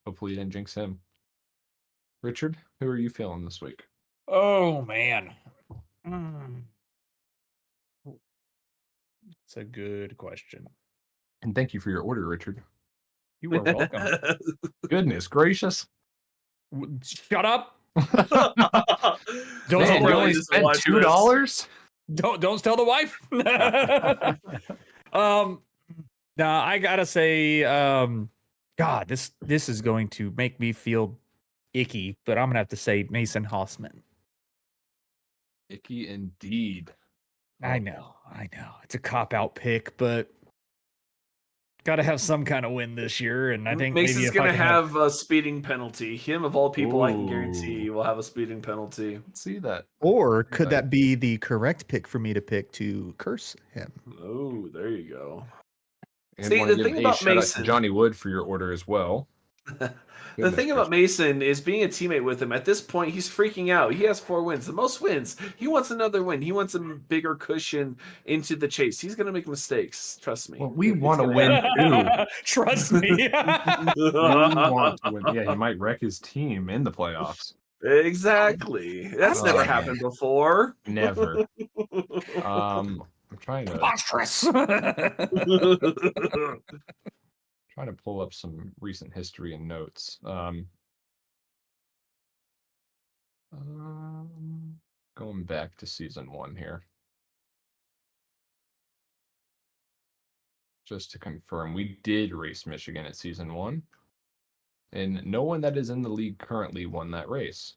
hopefully you didn't jinx him. Richard, who are you feeling this week? Oh man. It's a good question. And thank you for your order, Richard. You are welcome. Goodness gracious. Shut up. Man, you only just spent watch $2? Don't tell the wife. Nah, I gotta say, God, this is going to make me feel icky, but I'm gonna have to say Mason Hossman. Icky indeed. I know. It's a cop-out pick, but gotta have some kind of win this year, and I think Mason's maybe if gonna I can have a speeding penalty. Him of all people, I can Ooh. guarantee will have a speeding penalty. Let's see that. Or could Right. that be the correct pick for me to pick to curse him? Oh, there you go. And See, wanna the give thing a about shout out to Mason- Johnny Wood for your order as well. The thing about Mason is being a teammate with him. At this point, he's freaking out. He has 4 wins, the most wins. He wants another win. He wants a bigger cushion into the chase. He's gonna make mistakes. Trust me. Well, we It's want to gonna win happen. too. trust me. We want to win. Yeah, he might wreck his team in the playoffs. Exactly. That's never Oh, happened before. Never. I'm trying to Monstrous. pull up some recent history and notes. Going back to season 1 here. Just to confirm, we did race Michigan at season 1. And no one that is in the league currently won that race.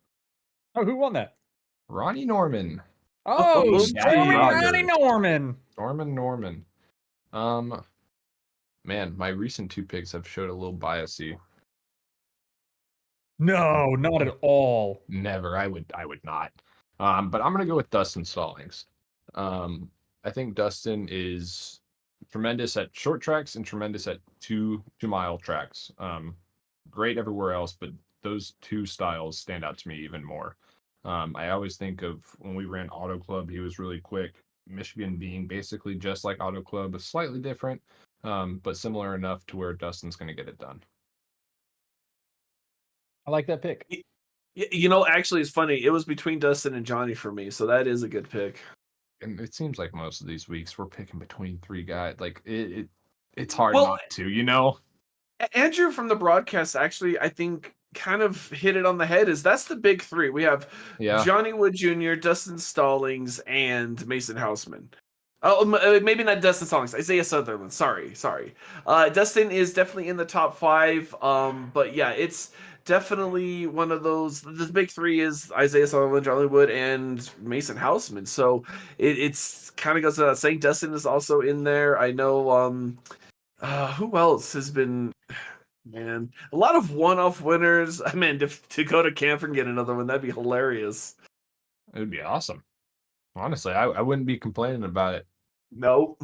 Oh, who won that? Ronnie Norman. Oh, Oh, Stormy Roger. Ronnie Norman. Norman. Man, my recent 2 picks have showed a little biasy. No, not at all. Never. I would not. But I'm gonna go with Dustin Stallings. I think Dustin is tremendous at short tracks and tremendous at 2 mile tracks. Great everywhere else, but those two styles stand out to me even more. I always think of when we ran Auto Club, he was really quick. Michigan being basically just like Auto Club, but slightly different, but similar enough to where Dustin's going to get it done. I like that pick. You know, actually, it's funny. It was between Dustin and Johnny for me, so that is a good pick. And it seems like most of these weeks we're picking between three guys. Like it's hard Well, not to, you know? Andrew from the broadcast actually, I think, kind of hit it on the head. Is that's the big three? We have Yeah. Johnny Wood Jr., Dustin Stallings, and Mason Houseman. Oh, maybe not Dustin Stallings. Isaiah Sutherland. Sorry. Dustin is definitely in the top 5. But yeah, it's definitely one of those. The big three is Isaiah Sutherland, Johnny Wood, and Mason Houseman. So it's kind of goes without saying. Dustin is also in there. I know. Who else has been? Man, a lot of one-off winners. I mean, to go to camp and get another one, that'd be hilarious. It would be awesome. Honestly, I wouldn't be complaining about it. Nope.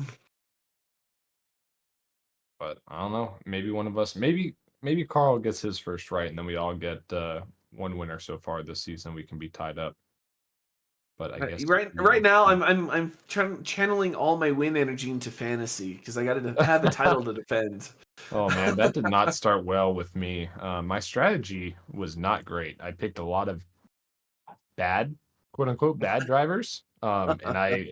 But I don't know. Maybe one of us. Maybe Carl gets his first right, and then we all get one winner so far this season. We can be tied up. But I guess Right now, I'm channeling all my win energy into fantasy because I got to have a title to defend. Oh man, that did not start well with me. My strategy was not great. I picked a lot of bad, quote unquote, bad drivers. And I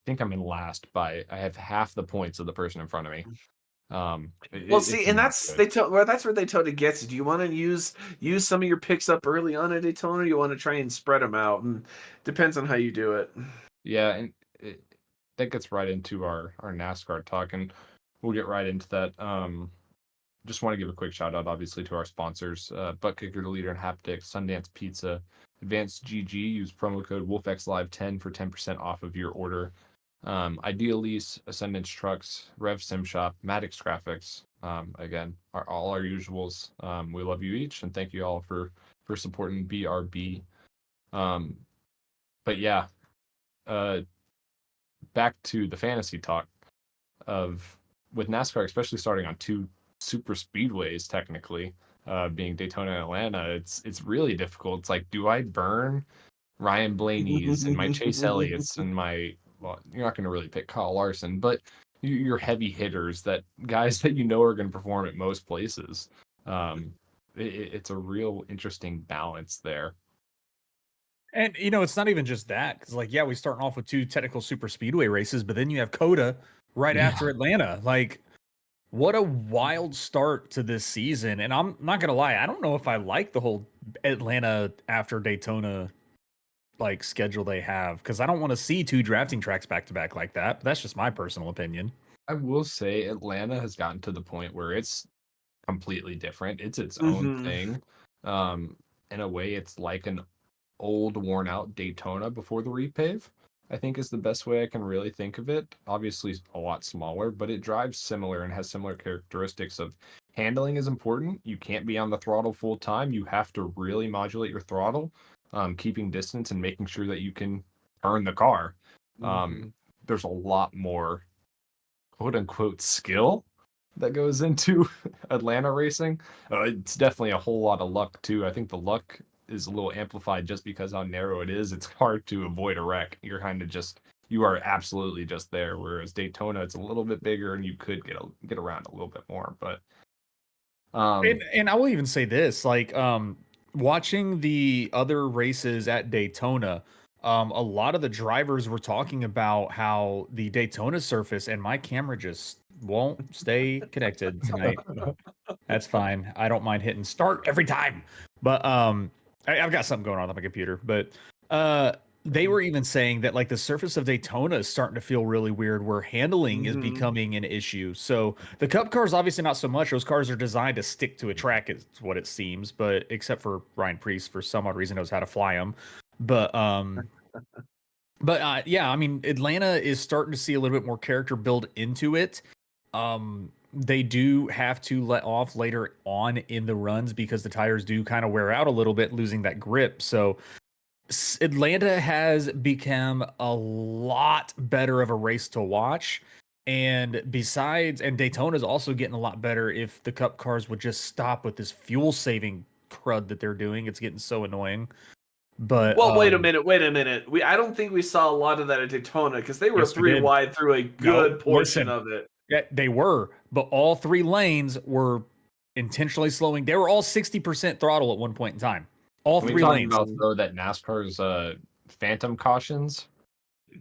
think I'm in last by I have half the points of the person in front of me. Well, see, and that's where Daytona gets you. Do you want to use some of your picks up early on at Daytona, or you want to try and spread them out? And depends on how you do it. Yeah, and that gets right into our NASCAR talk, and we'll get right into that. Just want to give a quick shout out, obviously, to our sponsors: Butt Kicker, the leader in haptics, Sundance Pizza, Advanced GG. Use promo code WolfXLive10 for 10% off of your order. Ideal Lease, Ascendance Trucks, Rev Sim Shop, Maddox Graphics. Again, all our usuals. We love you each, and thank you all for supporting BRB. But yeah, back to the fantasy talk of with NASCAR, especially starting on 2 super speedways, technically, being Daytona and Atlanta. It's really difficult. It's like, do I burn Ryan Blaney's and my Chase Elliott's and my, well, you're not going to really pick Kyle Larson, but your heavy hitters, that guys that you know are going to perform at most places. It's a real interesting balance there. And it's not even just that, because like, yeah, we starting off with 2 technical super speedway races, but then you have Coda right after Atlanta. Like, what a wild start to this season. And I'm not gonna lie, I don't know if I like the whole Atlanta after Daytona like schedule they have, because I don't want to see 2 drafting tracks back to back like that. But that's just my personal opinion. I will say Atlanta has gotten to the point where it's completely different. It's its own thing. In a way, it's like an old, worn out Daytona before the repave, I think, is the best way I can really think of it. Obviously a lot smaller, but it drives similar and has similar characteristics of handling is important. You can't be on the throttle full time. You have to really modulate your throttle, keeping distance and making sure that you can turn the car. There's a lot more quote unquote skill that goes into Atlanta racing. It's definitely a whole lot of luck too. I think the luck is a little amplified just because how narrow it is. It's hard to avoid a wreck. You're kind of you are absolutely just there. Whereas Daytona, it's a little bit bigger and you could get around a little bit more. But and I will even say this, like, watching the other races at Daytona, a lot of the drivers were talking about how the Daytona surface, and my camera just won't stay connected tonight. That's fine. I don't mind hitting start every time. But I've got something going on my computer. But they were even saying that like the surface of Daytona is starting to feel really weird, where handling is becoming an issue. So the Cup cars, obviously not so much. Those cars are designed to stick to a track, is what it seems. But except for Ryan Preece, for some odd reason, knows how to fly them. But yeah, I mean, Atlanta is starting to see a little bit more character build into it. They do have to let off later on in the runs because the tires do kind of wear out a little bit, losing that grip. So Atlanta has become a lot better of a race to watch. And besides, and Daytona's also getting a lot better if the Cup cars would just stop with this fuel saving crud that they're doing. It's getting so annoying. But Well, wait a minute. I don't think we saw a lot of that at Daytona because they were Yes, we three did. wide through a good portion listen. of it. Yeah, they were, but all 3 lanes were intentionally slowing. They were all 60% throttle at one point in time. All Can 3 we talk lanes. about though that NASCAR's phantom cautions?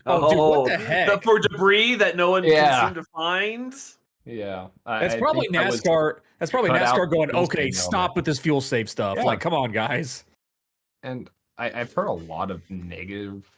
Oh, dude, what the heck? For debris that no one Yeah. can seem to find. Yeah, That's probably think that was NASCAR. That's probably cut out NASCAR going, fuel okay, saving stop element. with this fuel save stuff. Yeah. Like, come on, guys. And I've heard a lot of negative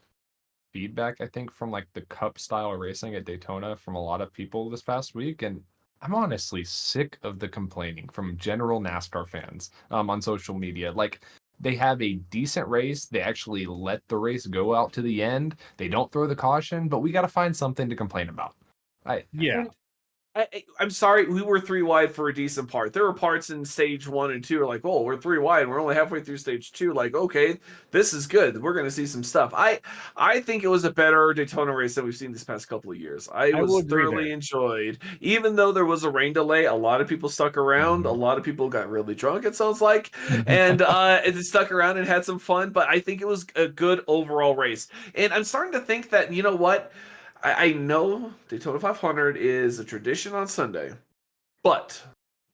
feedback, I think, from like the Cup style racing at Daytona from a lot of people this past week. And I'm honestly sick of the complaining from general NASCAR fans on social media. Like, they have a decent race. They actually let the race go out to the end. They don't throw the caution, but we got to find something to complain about. Yeah. I'm sorry, we were 3 wide for a decent part. There were parts in stage 1 and 2 like, oh, we're 3 wide. We're only halfway through stage 2. Like, okay, this is good. We're going to see some stuff. I think it was a better Daytona race than we've seen this past couple of years. I will was agree thoroughly there. enjoyed. Even though there was a rain delay, a lot of people stuck around. Mhm. A lot of people got really drunk, it sounds like, and it stuck around and had some fun. But I think it was a good overall race. And I'm starting to think that, you know what? I know Daytona 500 is a tradition on Sunday, but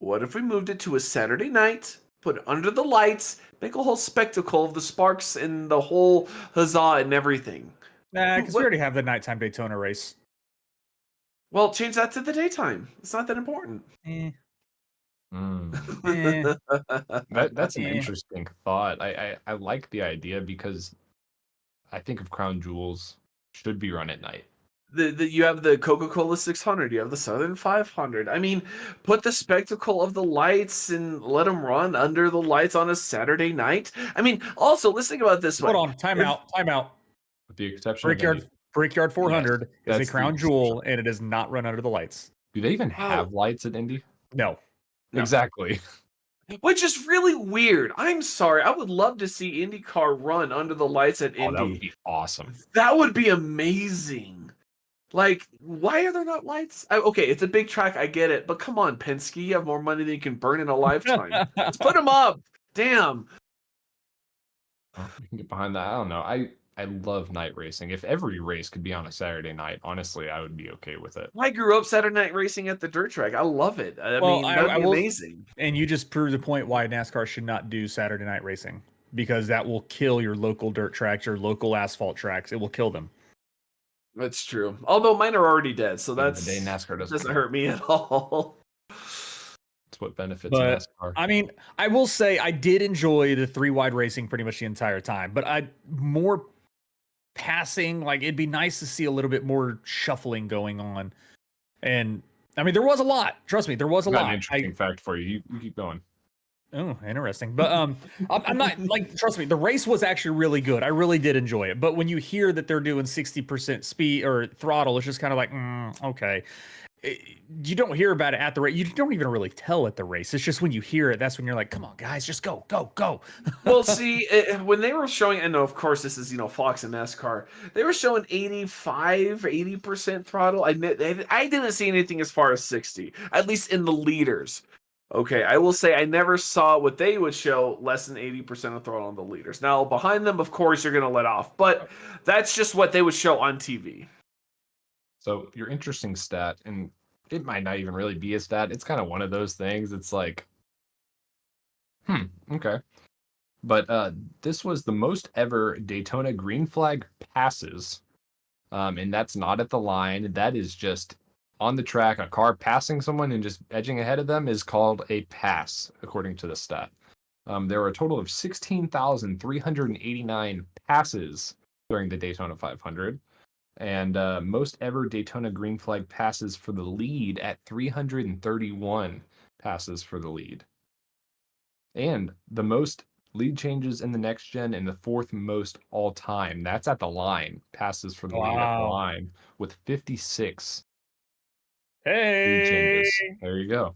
what if we moved it to a Saturday night, put it under the lights, make a whole spectacle of the sparks and the whole huzzah and everything? Nah, because we already have the nighttime Daytona race. Well, change that to the daytime. It's not that important. Eh. Mm. That's an Eh. interesting thought. I like the idea because I think of Crown Jewels should be run at night. You have the Coca-Cola 600, you have the Southern 500. I mean, put the spectacle of the lights and let them run under the lights on a Saturday night. I mean, also, let's think about it this way. Hold on, time out. With the exception of Brickyard 400 is a that's the crown exception. jewel, and it is not run under the lights. Do they even have lights at Indy? No. Exactly. Which is really weird. I'm sorry. I would love to see IndyCar run under the lights at Oh, that would Indy. be awesome. That would be amazing. Like, why are there not lights? Okay, it's a big track. I get it. But come on, Penske. You have more money than you can burn in a lifetime. Let's put them up. Damn. Oh, we can get behind that. I don't know. I love night racing. If every race could be on a Saturday night, honestly, I would be okay with it. I grew up Saturday night racing at the dirt track. I love it. I mean, that'd be amazing. And you just proved the point why NASCAR should not do Saturday night racing, because that will kill your local dirt tracks, your local asphalt tracks. It will kill them. That's true. Although mine are already dead, so The that's day NASCAR doesn't hurt me at all. It's what benefits But, NASCAR. I mean, I will say I did enjoy the 3 wide racing pretty much the entire time, but I more passing, like it'd be nice to see a little bit more shuffling going on. And I mean, there was a lot. Trust me, there was a Got lot. an interesting fact for you. You keep going. Oh, interesting. But I'm not like, trust me, the race was actually really good. I really did enjoy it. But when you hear that they're doing 60% speed or throttle, it's just kind of like, okay. You don't hear about it at the race. You don't even really tell at the race. It's just when you hear it, that's when you're like, come on, guys, just go, go, go. Well, see, when they were showing, and of course, this is, Fox and NASCAR, they were showing 80% throttle. I didn't see anything as far as 60, at least in the leaders. Okay, I will say I never saw what they would show less than 80% of throttle on the leaders. Now, behind them, of course, you're going to let off, but that's just what they would show on TV. So your interesting stat, and it might not even really be a stat. It's kind of one of those things. It's like, okay. But this was the most ever Daytona green flag passes. And that's not at the line. That is just on the track. A car passing someone and just edging ahead of them is called a pass, according to the stat. There were a total of 16,389 passes during the Daytona 500. And most ever Daytona green flag passes for the lead at 331 passes for the lead. And the most lead changes in the next gen and the 4th most all time. That's at the line. Passes for the lead at the line with 56 lead changes. There you go.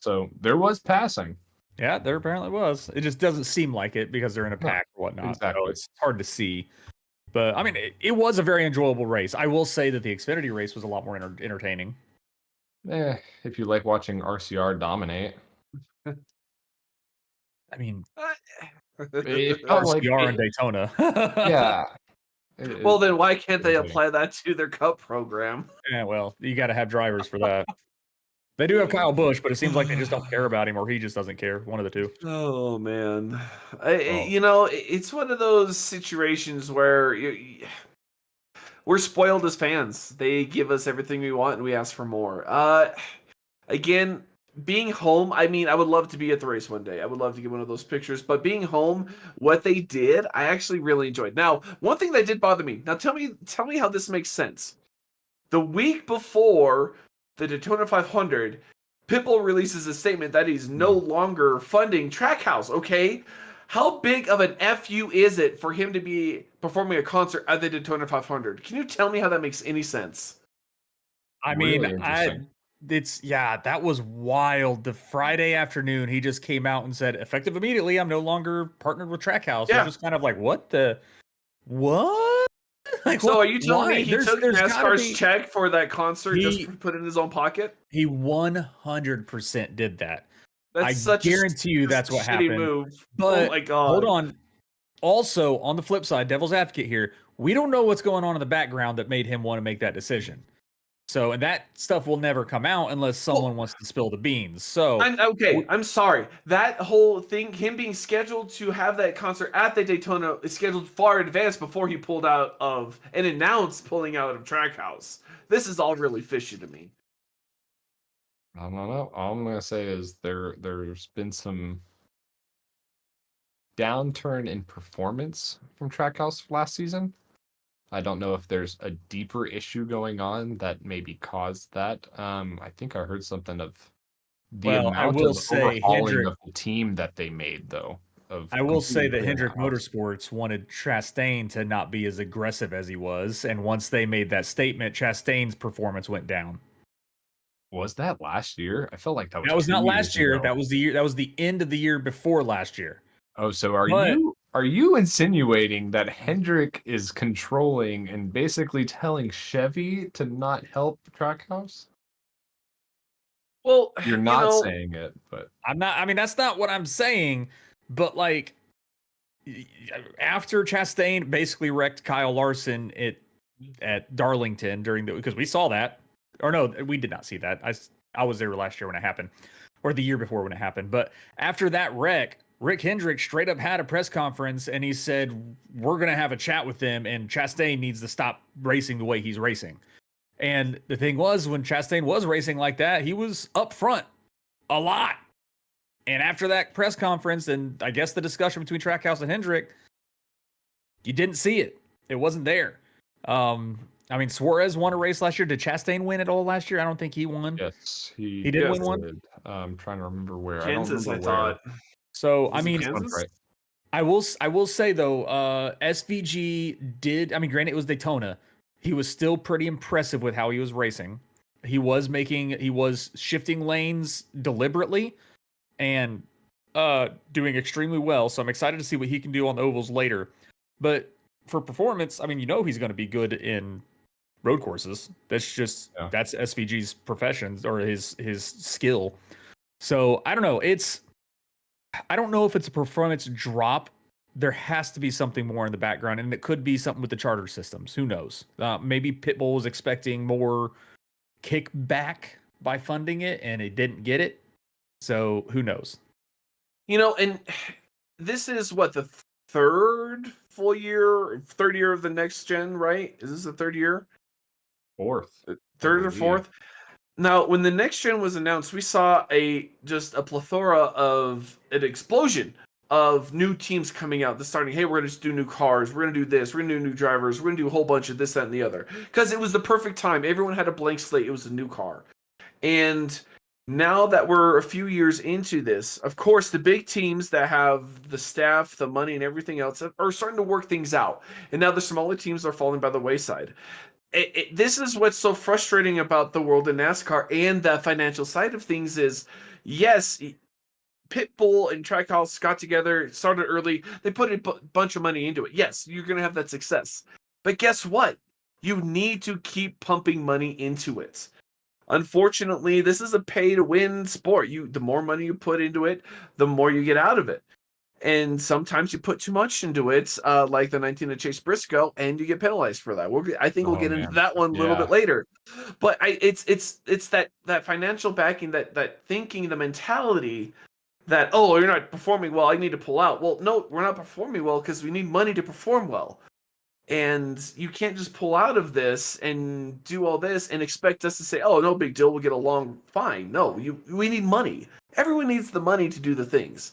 So there was passing. Yeah, there apparently was. It just doesn't seem like it because they're in a pack or whatnot. Exactly. So it's hard to see. But I mean, it was a very enjoyable race. I will say that the Xfinity race was a lot more entertaining. If you like watching RCR dominate, I mean, it felt like RCR in Daytona. yeah. Well, then why can't they irritating. apply that to their cup program? Yeah, well, you got to have drivers for that. They do have Kyle Busch, but it seems like they just don't care about him, or he just doesn't care. One of the two. Oh man, Well, it's one of those situations where we're spoiled as fans. They give us everything we want, and we ask for more. Again, being home, I mean, I would love to be at the race one day. I would love to get one of those pictures. But being home, what they did, I actually really enjoyed. Now, one thing that did bother me. Now, tell me how this makes sense. The week before the Daytona 500, Pitbull releases a statement that he's no longer funding Trackhouse. Okay, how big of an FU is it for him to be performing a concert at the Daytona 500? Can you tell me how that makes any sense? I really mean, interesting. that was wild. The Friday afternoon, he just came out and said, effective immediately, I'm no longer partnered with Trackhouse. Yeah. It was just kind of like, what? Like, So what? are you telling Why? me he took gotta NASCAR's be- check for that concert just He- put it in his own pocket? He 100% did that. That's I such guarantee you that's that's a what shitty happened. move. But Oh my god. hold on. Also, on the flip side, devil's advocate here, we don't know what's going on in the background that made him want to make that decision. So, and that stuff will never come out unless someone wants to spill the beans. So, I'm sorry. That whole thing, him being scheduled to have that concert at the Daytona, is scheduled far in advance before he pulled out of and announced pulling out of Trackhouse. This is all really fishy to me. I don't know. All I'm gonna say is there's been some downturn in performance from Trackhouse last season. I don't know if there's a deeper issue going on that maybe caused that. I think I heard something of the Well, I amount will of say overhauling Hendrick- of the team that they made, though. I will say that completely Hendrick clearing house. Motorsports wanted Chastain to not be as aggressive as he was. And once they made that statement, Chastain's performance went down. Was that last year? I felt like that was That was 2 not years last year. ago. That was the year. That was the end of the year before last year. Oh, so are But- you insinuating that Hendrick is controlling and basically telling Chevy to not help Trackhouse? Well, You're not saying it, but I'm not. I mean, that's not what I'm saying. But like, after Chastain basically wrecked Kyle Larson at Darlington because we saw that, or no, we did not see that. I was there last year when it happened, or the year before when it happened. But after that wreck, Rick Hendrick straight up had a press conference and he said, "We're gonna have a chat with them, and Chastain needs to stop racing the way he's racing." And the thing was, when Chastain was racing like that, he was up front a lot. And after that press conference, and I guess the discussion between Trackhouse and Hendrick, you didn't see it. It wasn't there. I mean, Suarez won a race last year. Did Chastain win at all last year? I don't think he won. yes, He did win one? I'm trying to remember where. Kansas, I I don't remember thought. So, I Was it mean, Kansas? Right. I will say though, SVG did. I mean, granted, it was Daytona. He was still pretty impressive with how he was racing. He was shifting lanes deliberately and doing extremely well. So I'm excited to see what he can do on the ovals later. But for performance, I mean, he's going to be good in road courses. That's SVG's profession or his skill. So I don't know. I don't know if it's a performance drop. There has to be something more in the background, and it could be something with the charter systems. Who knows? Maybe Pitbull was expecting more kickback by funding it, and it didn't get it. So who knows? And this is what the third year of the next gen, right? Is this the third year? Fourth. Third or believe. fourth? Now, when the next gen was announced, we saw just a plethora of an explosion of new teams coming out. They're starting, hey, we're going to do new cars. We're going to do this. We're going to do new drivers. We're going to do a whole bunch of this, that, and the other. Because it was the perfect time. Everyone had a blank slate. It was a new car. And now that we're a few years into this, of course, the big teams that have the staff, the money, and everything else are starting to work things out. And now the smaller teams are falling by the wayside. This is what's so frustrating about the world of NASCAR and the financial side of things is, yes, Pitbull and Trackhouse got together, started early. They put a bunch of money into it. Yes, you're going to have that success. But guess what? You need to keep pumping money into it. Unfortunately, this is a pay to win sport. The more money you put into it, the more you get out of it. And sometimes you put too much into it, like the 19 to Chase Briscoe, and you get penalized for that. I think we'll Oh get into man. that one a little bit Yeah. later. But it's that financial backing, that thinking, the mentality that, oh, you're not performing well, I need to pull out. Well, no, we're not performing well because we need money to perform well. And you can't just pull out of this and do all this and expect us to say, oh, no big deal, we'll get along fine. No, we need money. Everyone needs the money to do the things.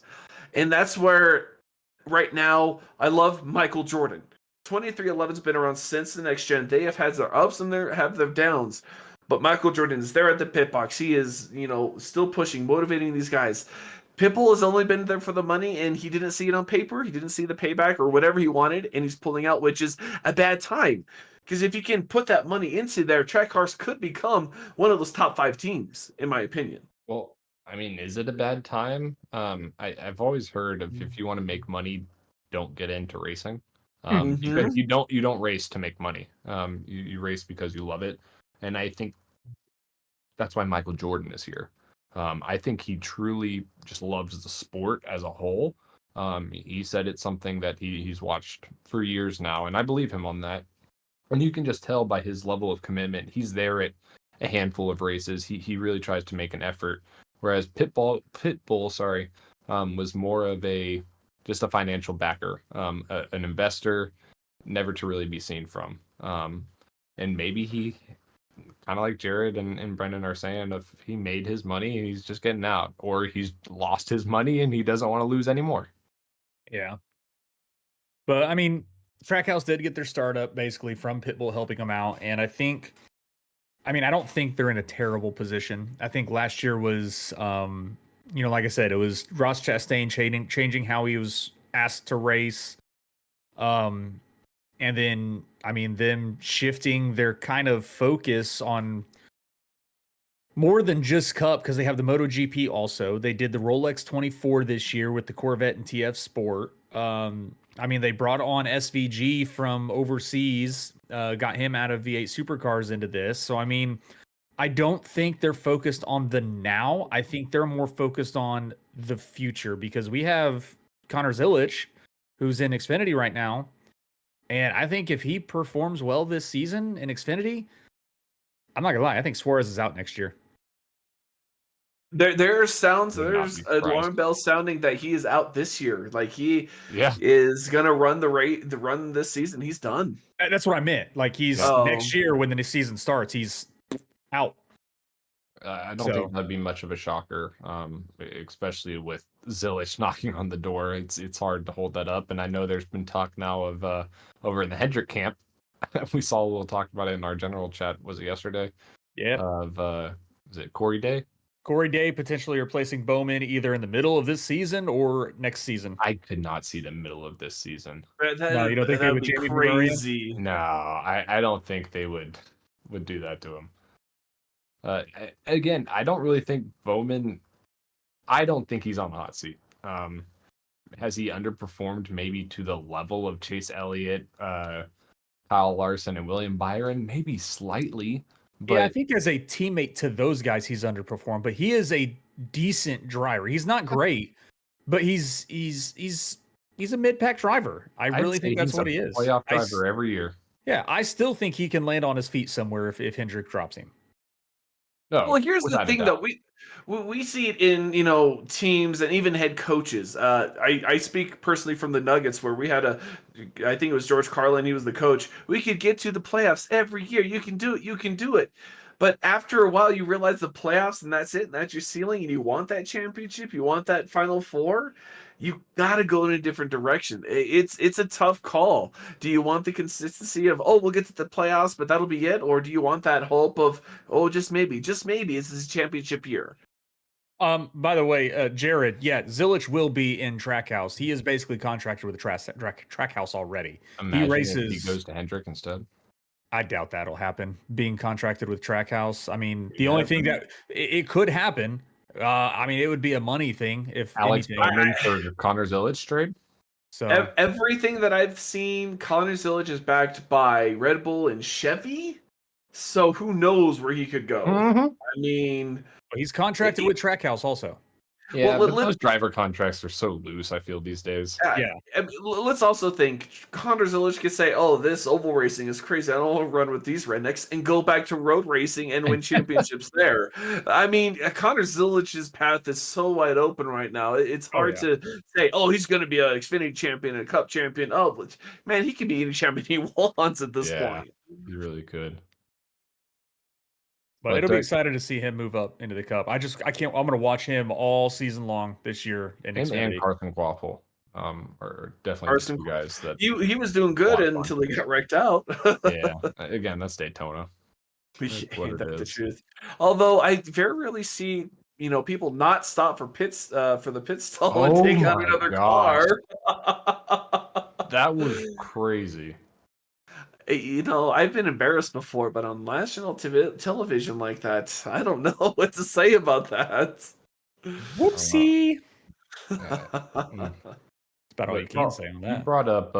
And that's where right now I love Michael Jordan. 23XI's been around since the next gen. They have had their ups and have their downs. But Michael Jordan is there at the pit box. He is, still pushing, motivating these guys. Pitbull has only been there for the money, and he didn't see it on paper. He didn't see the payback or whatever he wanted, and he's pulling out, which is a bad time. Because if you can put that money into there, track cars could become one of those top 5 teams, in my opinion. Well, I mean, is it a bad time? I've always heard of if you want to make money, don't get into racing. Because you don't race to make money. You race because you love it, and I think that's why Michael Jordan is here. I think he truly just loves the sport as a whole. He said it's something that he's watched for years now, and I believe him on that. And you can just tell by his level of commitment. He's there at a handful of races. He really tries to make an effort. Whereas Pitbull, was more of just a financial backer, an investor, never to really be seen from. And maybe he, kind of like Jared and Brendan are saying, if he made his money and he's just getting out, or he's lost his money and he doesn't want to lose anymore. Yeah. But I mean, Trackhouse did get their startup basically from Pitbull helping them out. And I don't think they're in a terrible position. I think last year was, like I said, it was Ross Chastain changing how he was asked to race. And then, them shifting their kind of focus on more than just Cup, because they have the MotoGP also. They did the Rolex 24 this year with the Corvette and TF Sport. They brought on SVG from overseas, got him out of V8 supercars into this. So, I don't think they're focused on the now. I think they're more focused on the future, because we have Connor Zilic, who's in Xfinity right now. And I think if he performs well this season in Xfinity, I'm not gonna lie, I think Suarez is out next year. There's alarm bell sounding that he is out this year. Like he is gonna run the run this season. He's done. That's what I meant. Like he's next year when the new season starts, he's out. I don't think that'd be much of a shocker, especially with Zilic knocking on the door. It's hard to hold that up, and I know there's been talk now of over in the Hendrick camp. We saw a little talk about it in our general chat. Was it yesterday? Yeah. Of is it Corey Day? Corey Day potentially replacing Bowman either in the middle of this season or next season. I could not see the middle of this season. No, you don't think they would be crazy? No, I don't think they would do that to him. Again, I don't really think Bowman. I don't think he's on the hot seat. Has he underperformed maybe to the level of Chase Elliott, Kyle Larson, and William Byron? Maybe slightly. But yeah, I think as a teammate to those guys, he's underperformed. But he is a decent driver. He's not great, but he's a mid-pack driver. I'd really think that's what he is. Playoff driver every year. Yeah, I still think he can land on his feet somewhere if Hendrick drops him. No, well, here's the thing, though. We see it in teams and even head coaches. I speak personally from the Nuggets, where we had I think it was George Carlin. He was the coach. We could get to the playoffs every year. You can do it. You can do it. But after a while, you realize the playoffs, and that's it. And that's your ceiling. And you want that championship. You want that Final Four. You got to go in a different direction. It's a tough call. Do you want the consistency of, we'll get to the playoffs, but that'll be it? Or do you want that hope of, just maybe this is a championship year? By the way, Jared, Zilic will be in Trackhouse. He is basically contracted with the Trackhouse already. Imagine he races. If he goes to Hendrick instead. I doubt that'll happen. Being contracted with Trackhouse. The only thing that it could happen. It would be a money thing if Alex Bowman for Connor Zilic trade. So Everything that I've seen, Connor Zillage is backed by Red Bull and Chevy. So who knows where he could go? Mhm. I mean, he's contracted with Trackhouse also. Yeah, Well, but those driver contracts are so loose, I feel, these days. Yeah. Let's also think Connor Zillage could say, "Oh, this oval racing is crazy. I don't want to run with these rednecks," and go back to road racing and win championships there. I mean, Connor Zillage's path is so wide open right now. It's hard to say, "Oh, he's going to be an Xfinity champion, a Cup champion." Oh, but, man, he can be any champion he wants at this Yeah. point. You really could. But it'll be exciting to see him move up into the Cup. I can't. I'm going to watch him all season long this year in And Xfinity. Carson Quaffle are definitely Carson, the two guys that he was doing good until he got wrecked out. yeah. Again, that's Daytona. Yeah, what it that's the is. truth. Although I very rarely see people not stop for for the pit stall and Oh take out my another gosh. car. That was crazy. I've been embarrassed before, but on national television like that, I don't know what to say about that. Whoopsie. Mm. That's about all you can say on You that. brought up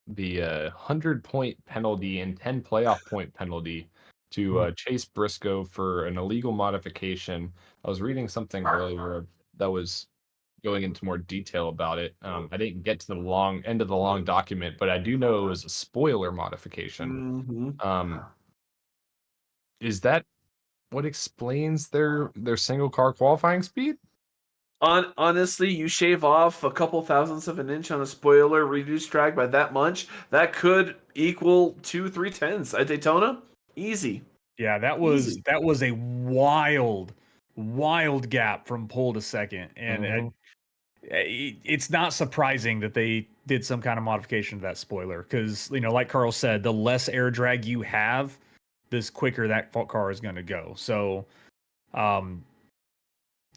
the 100-point penalty and 10 playoff point penalty to Chase Briscoe for an illegal modification. I was reading something earlier that was going into more detail about it. I didn't get to the end of the long document, but I do know it was a spoiler modification. Is that what explains their single car qualifying speed? Honestly, you shave off a couple thousandths of an inch on a spoiler, reduce drag by that much, that could equal 2-3 tenths at Daytona. Easy. Yeah, that was a wild gap from pole to second, and it's not surprising that they did some kind of modification to that spoiler because like Carl said, the less air drag you have, this quicker that car is going to go. So,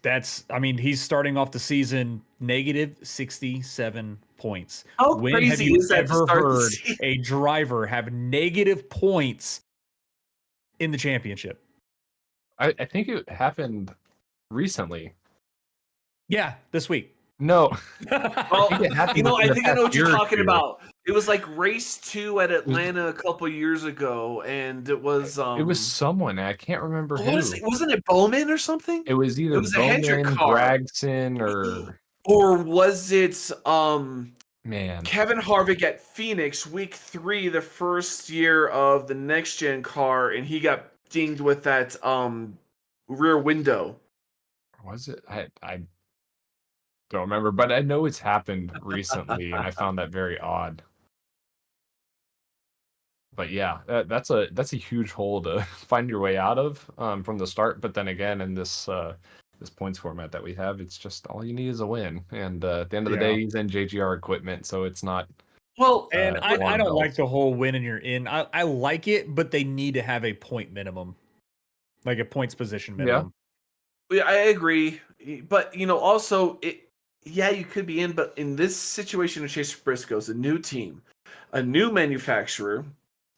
he's starting off the season negative 67 points. How When crazy have you is that to ever start the heard season? a driver have negative points in the championship? I think it happened recently. Yeah, this week. No. Well, I think I know what you're talking about. It was like race 2 at Atlanta a couple years ago, and it was It was someone. I can't remember who. Wasn't it Bowman or something? It was either a Hendrick Bowman, car. Bragson, or was it man, Kevin Harvick at Phoenix week 3, the first year of the next gen car, and he got dinged with that rear window. Was it? I don't remember, but I know it's happened recently, and I found that very odd. But yeah, that's a huge hole to find your way out of from the start. But then again, in this points format that we have, it's just all you need is a win. And at the end of the day, he's in JGR equipment, so it's not. Well, and I don't like the whole win and you're in. I like it, but they need to have a point minimum, like a points position minimum. Yeah, I agree. But also you could be in, but in this situation of Chase Briscoe's a new team, a new manufacturer,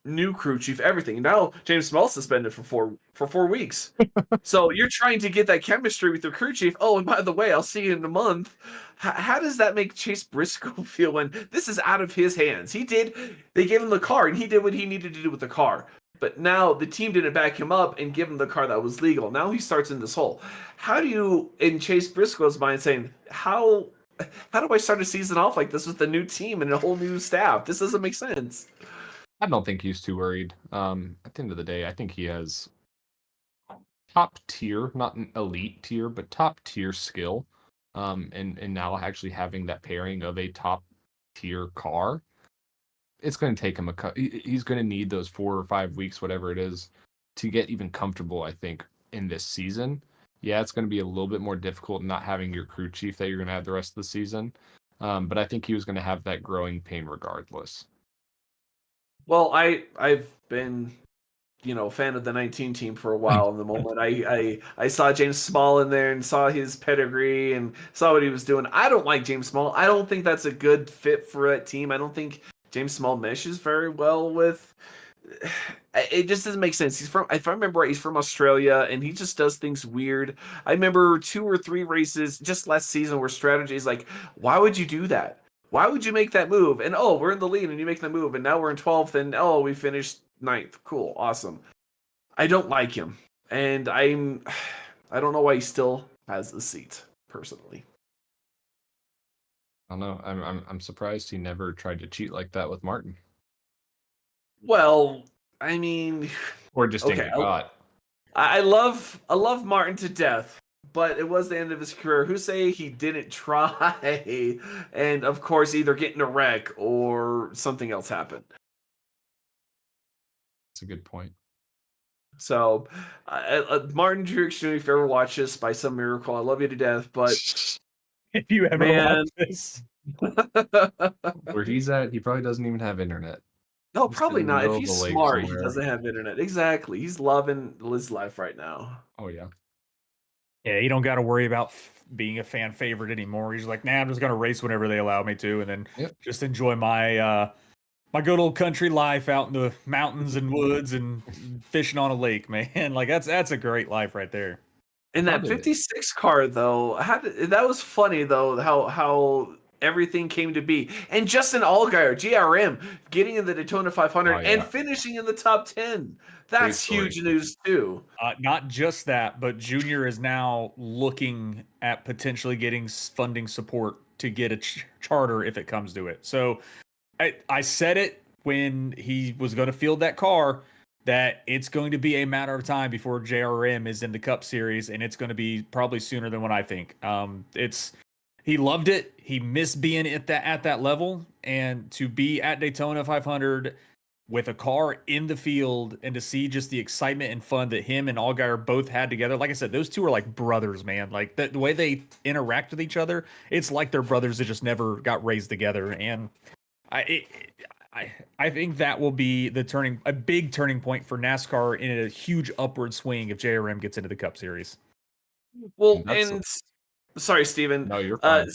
new crew chief, everything. Now James Small's suspended for 4 weeks. So you're trying to get that chemistry with your crew chief. Oh, and by the way, I'll see you in a month. How does that make Chase Briscoe feel when this is out of his hands? They gave him the car and he did what he needed to do with the car. But now the team didn't back him up and give him the car that was legal. Now he starts in this hole. How do you, in Chase Briscoe's mind, saying, how do I start a season off like this with a new team and a whole new staff? This doesn't make sense. I don't think he's too worried. At the end of the day, I think he has top tier, not an elite tier, but top tier skill. And now actually having that pairing of a top tier car, it's going to take him he's going to need those 4 or 5 weeks, whatever it is, to get even comfortable, I think, in this season. Yeah, it's going to be a little bit more difficult not having your crew chief that you're going to have the rest of the season. But I think he was going to have that growing pain regardless. Well, I've been, a fan of the 19 team for a while. In the moment I saw James Small in there and saw his pedigree and saw what he was doing. I don't like James Small. I don't think that's a good fit for that team. I don't think James Small meshes very well with. It just doesn't make sense. If I remember right, he's from Australia and he just does things weird. I remember 2 or 3 races just last season where strategy is like, why would you do that? Why would you make that move? And oh, we're in the lead and you make the move, and now we're in 12th, and oh, we finished 9th. Cool, awesome. I don't like him, and I don't know why he still has the seat, personally. I don't know. I'm surprised he never tried to cheat like that with Martin, Well, I mean, or just didn't okay, get caught. I love Martin to death, but it was the end of his career. Who say he didn't try, and of course, either get in a wreck or something else happened. That's a good point. So, Martin Truex Jr., if you ever watch this by some miracle, I love you to death, but If you ever man, watch this, Where he's at, he probably doesn't even have internet. no, He's probably in the not. If middle of he's the lake smart, he somewhere. doesn't have internet. Exactly. He's loving his life right now. Oh yeah. yeah, you don't got to worry about being a fan favorite anymore. He's like, nah, I'm just gonna race whenever they allow me to, and then Yep. just enjoy my my good old country life out in the mountains and woods and fishing on a lake, man. Like that's a great life right there. In that Probably. 56 car, though, that was funny though. How everything came to be, and Justin Allgaier, GRM, getting in the Daytona 500 Oh, and yeah. finishing in the top 10. That's story. huge news too. Not just that, but Junior is now looking at potentially getting funding support to get a charter if it comes to it. So I said it when he was going to field that car that it's going to be a matter of time before JRM is in the Cup Series, and it's going to be probably sooner than what I think. He loved it. He missed being at that level, and to be at Daytona 500 with a car in the field and to see just the excitement and fun that him and Allgaier both had together. Like I said, those two are like brothers, man. Like the way they interact with each other, it's like they're brothers that just never got raised together. And I think that will be a big turning point for NASCAR in a huge upward swing if JRM gets into the Cup Series. Well, That's and sorry, Steven. No, you're fine.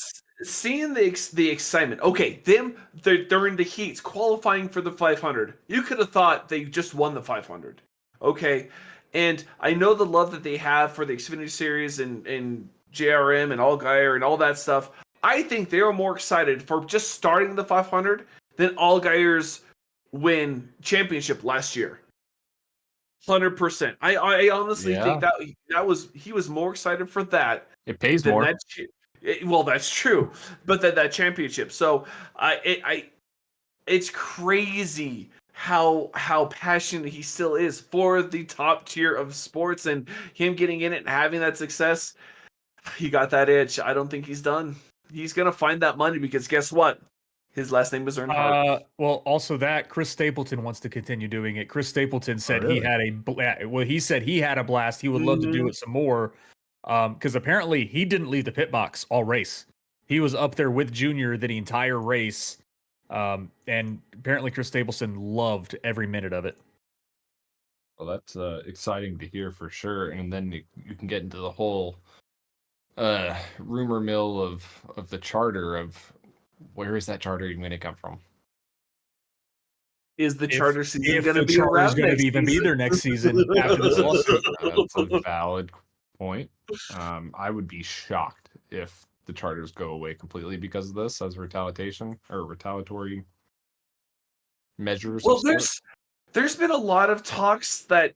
Seeing the excitement. Okay, they're in the heats qualifying for the 500. You could have thought they just won the 500. Okay, and I know the love that they have for the Xfinity Series and JRM and Allgaier and all that stuff. I think they are more excited for just starting the 500 than Allgaier's win championship last year. 100%. I honestly think he was more excited for that It pays than more. that. Well, that's true, but that championship. So it's crazy how passionate he still is for the top tier of sports, and him getting in it and having that success. He got that itch. I don't think he's done. He's gonna find that money because guess what? His last name is Earnhardt. Well, also that Chris Stapleton wants to continue doing it. Chris Stapleton said really? he had he said he had a blast. He would love to do it some more. Because apparently he didn't leave the pit box all race. He was up there with Junior the entire race. And apparently Chris Stapleton loved every minute of it. Well, that's exciting to hear for sure. And then you can get into the whole rumor mill of the charter of where is that charter even going to come from? Is the charter season going to be charter's around going next to even be season? there next season after this lawsuit? That's a valid point. I would be shocked if the charters go away completely because of this as retaliation or retaliatory measures. Well, there's been a lot of talks that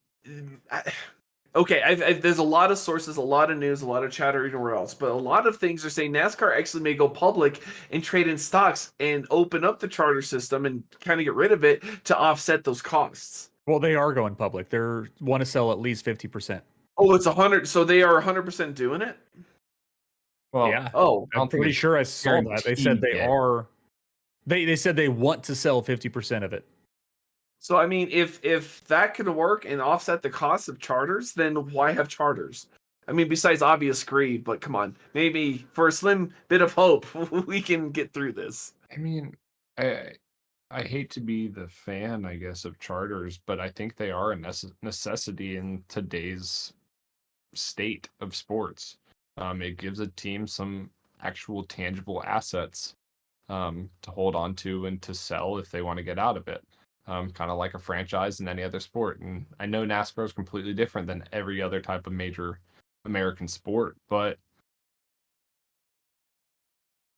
okay, there's a lot of sources, a lot of news, a lot of chatter everywhere else, but a lot of things are saying NASCAR actually may go public and trade in stocks and open up the charter system and kind of get rid of it to offset those costs. Well, they are going public. They want to sell at least 50%. Oh, it's 100. So they are 100% doing it. Well, Yeah. Oh, I'm pretty sure I saw that. They said they yet. are. They said they want to sell 50% of it. so I mean, if that could work and offset the cost of charters, then why have charters? I mean, besides obvious greed, but come on, maybe for a slim bit of hope, we can get through this. I mean, I hate to be the fan, I guess, of charters, but I think they are a necessity in today's state of sports. It gives a team some actual tangible assets to hold on to and to sell if they want to get out of it. Kind of like a franchise in any other sport. And I know NASCAR is completely different than every other type of major American sport, but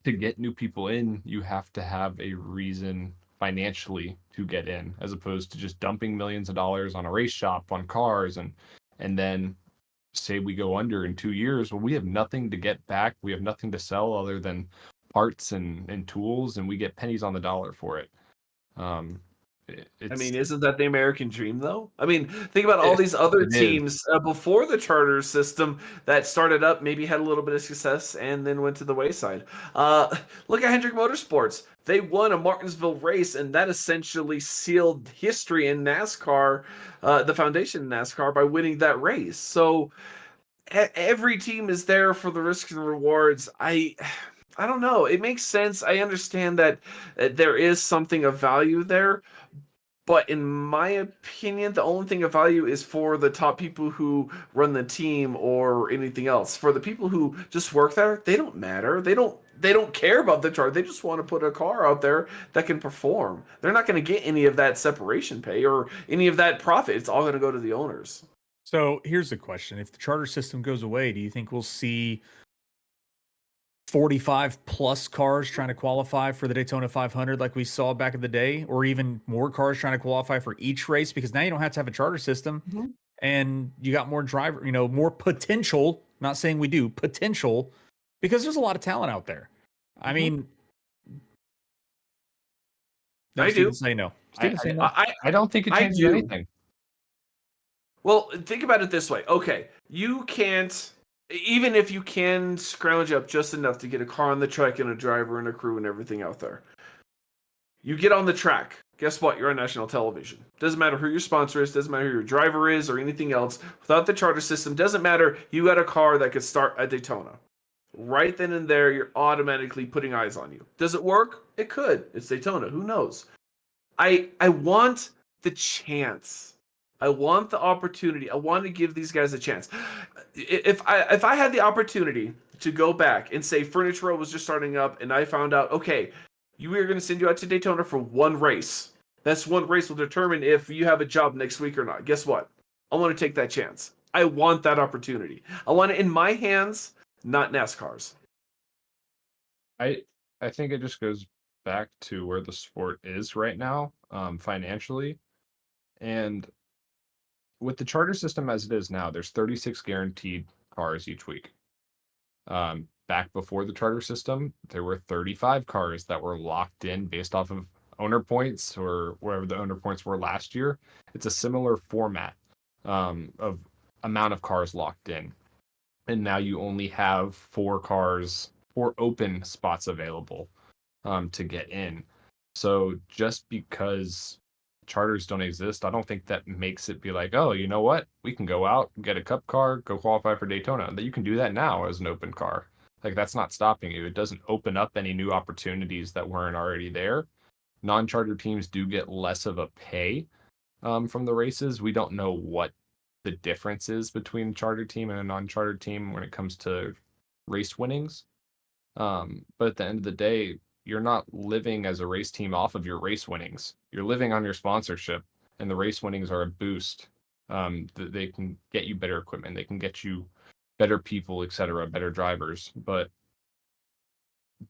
to get new people in, you have to have a reason financially to get in, as opposed to just dumping millions of dollars on a race shop on cars and then say we go under in 2 years. Well, we have nothing to get back. We have nothing to sell other than parts and tools, and we get pennies on the dollar for it. I It's mean, isn't that the American dream, though? I mean, think about all these other it is. teams before the charter system that started up, maybe had a little bit of success, and then went to the wayside. Look at Hendrick Motorsports. They won a Martinsville race, and that essentially sealed history in NASCAR, the foundation in NASCAR, by winning that race. So every team is there for the risks and rewards. I don't know. It makes sense. I understand that there is something of value there. But in my opinion, the only thing of value is for the top people who run the team or anything else. For the people who just work there, they don't matter. They don't care about the chart. They just want to put a car out there that can perform. They're not going to get any of that separation pay or any of that profit. It's all going to go to the owners. So here's the question: if the charter system goes away, do you think we'll see 45 plus cars trying to qualify for the Daytona 500 like we saw back in the day, or even more cars trying to qualify for each race? Because now you don't have to have a charter system, and you got more driver, more potential. Not saying we do potential, because there's a lot of talent out there. I mean, no, I Steven, do. say no. Steven, say no. I don't think it I changes do. anything. Well, think about it this way. Okay, you can't, even if you can scrounge up just enough to get a car on the track and a driver and a crew and everything out there. You get on the track. Guess what? You're on national television. Doesn't matter who your sponsor is, doesn't matter who your driver is or anything else. Without the charter system, doesn't matter. You got a car that could start at Daytona. Right then and there, you're automatically putting eyes on you. Does it work? It could. It's Daytona. Who knows? I want the chance. I want the opportunity. I want to give these guys a chance. If I had the opportunity to go back and say Furniture Row was just starting up and I found out, okay, we are going to send you out to Daytona for one race. That's one race will determine if you have a job next week or not. Guess what? I want to take that chance. I want that opportunity. I want it in my hands, not NASCAR's. I think it just goes back to where the sport is right now, financially. And with the charter system as it is now, there's 36 guaranteed cars each week. Back before the charter system, there were 35 cars that were locked in based off of owner points or wherever the owner points were last year. It's a similar format of amount of cars locked in. And now you only have 4 open spots available to get in. So just because charters don't exist, I don't think that makes it be like, oh, you know what? We can go out, get a cup car, go qualify for Daytona. That you can do that now as an open car. Like, that's not stopping you. It doesn't open up any new opportunities that weren't already there. Non-charter teams do get less of a pay from the races. We don't know what the difference is between a charter team and a non-charter team when it comes to race winnings. But at the end of the day, you're not living as a race team off of your race winnings. You're living on your sponsorship, and the race winnings are a boost. They can get you better equipment. They can get you better people, etc., better drivers. But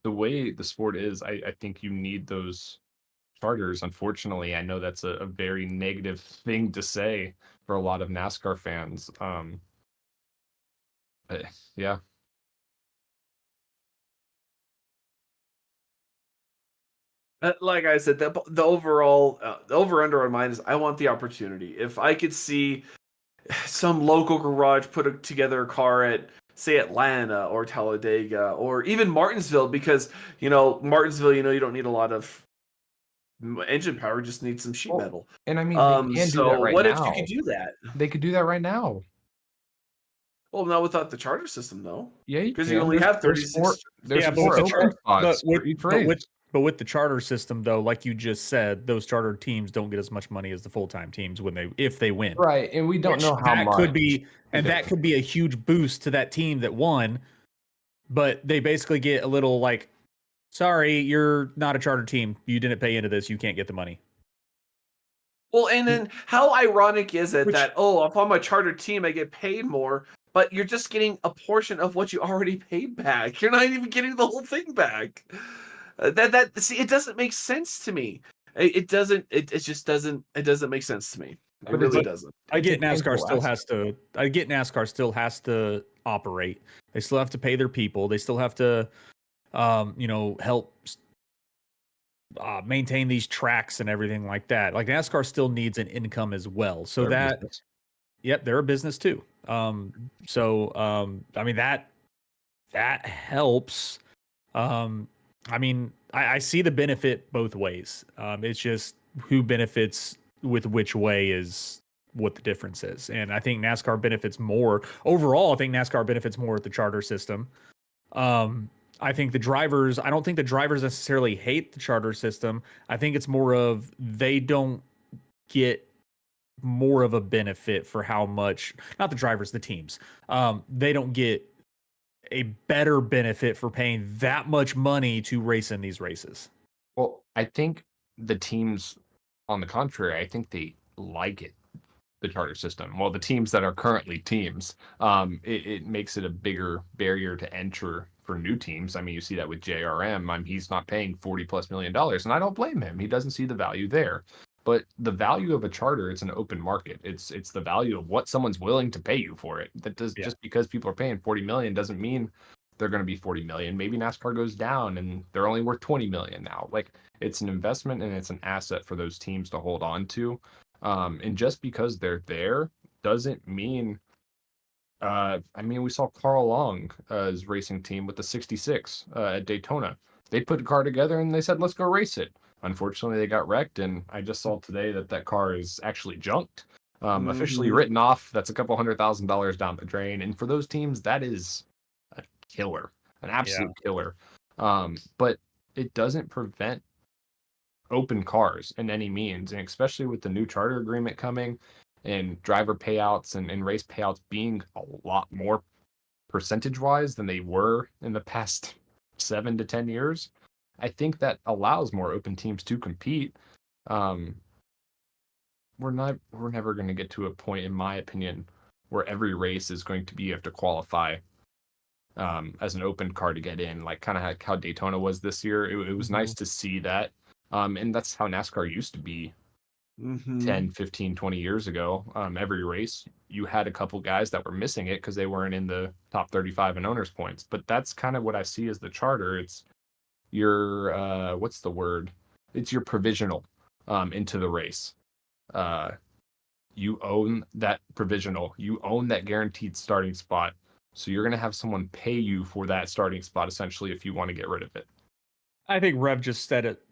the way the sport is, I think you need those charters. Unfortunately, I know that's a very negative thing to say for a lot of NASCAR fans. Yeah. Like I said, the overall the over under on mine is I want the opportunity. If I could see some local garage put together a car at, say, Atlanta or Talladega or even Martinsville, because Martinsville, you don't need a lot of engine power, just need some sheet metal. And I mean, they can do that right what now. if you could do that? They could do that right now. Well, not without the charter system, though. Yeah, because you only have 36. There's but 4 with the open spots for each race. But with the charter system, though, like you just said, those charter teams don't get as much money as the full-time teams if they win. Right, and we don't know how much. That could be a huge boost to that team that won, but they basically get a little like, sorry, you're not a charter team. You didn't pay into this. You can't get the money. Well, and then how ironic is it that, if I'm a charter team, I get paid more, but you're just getting a portion of what you already paid back. You're not even getting the whole thing back. See, it doesn't make sense to me. It doesn't. It just doesn't. It doesn't make sense to me. It But really it's- doesn't. I It's a get NASCAR tangible still asset. has to. I get NASCAR still has to operate. They still have to pay their people. They still have to, help maintain these tracks and everything like that. Like NASCAR still needs an income as well. So They're a that, business. yep, they're a business too. I mean that helps. I mean, I see the benefit both ways. It's just who benefits with which way is what the difference is. And I think NASCAR benefits more overall. I think NASCAR benefits more with the charter system. I think I don't think the drivers necessarily hate the charter system. I think it's more of they don't get more of a benefit for how much, not the drivers, the teams. They don't get a better benefit for paying that much money to race in these races. Well, I think the teams, on the contrary, I think they like it, the charter system. Well, the teams that are currently teams, it makes it a bigger barrier to enter for new teams. I mean, you see that with JRM. He's not paying $40+ million, and I don't blame him. He doesn't see the value there. But the value of a charter, it's an open market. It's the value of what someone's willing to pay you for it. That does Yeah. just because people are paying 40 million doesn't mean they're going to be 40 million. Maybe NASCAR goes down and they're only worth 20 million now. Like, it's an investment and it's an asset for those teams to hold on to. And just because they're there doesn't mean. I mean, we saw Carl Long's racing team with the 66 at Daytona. They put a car together and they said, "Let's go race it." Unfortunately, they got wrecked, and I just saw today that car is actually junked, officially Mhm. written off. That's a couple $100,000 down the drain, and for those teams, that is a killer, an absolute killer. But it doesn't prevent open cars in any means, and especially with the new charter agreement coming and driver payouts and race payouts being a lot more percentage wise than they were in the past 7 to 10 years. I think that allows more open teams to compete. um we're never going to get to a point, in my opinion, where every race is going to be, you have to qualify as an open car to get in, like kind of how Daytona was this year. It was nice to see that. And that's how NASCAR used to be 10, 15, 20 years ago. Every race, you had a couple guys that were missing it because they weren't in the top 35 in owners points. But that's kind of what I see as the charter. It's your, what's the word? It's your provisional into the race. You own that provisional. You own that guaranteed starting spot. So you're going to have someone pay you for that starting spot, essentially, if you want to get rid of it. I think Rev just said it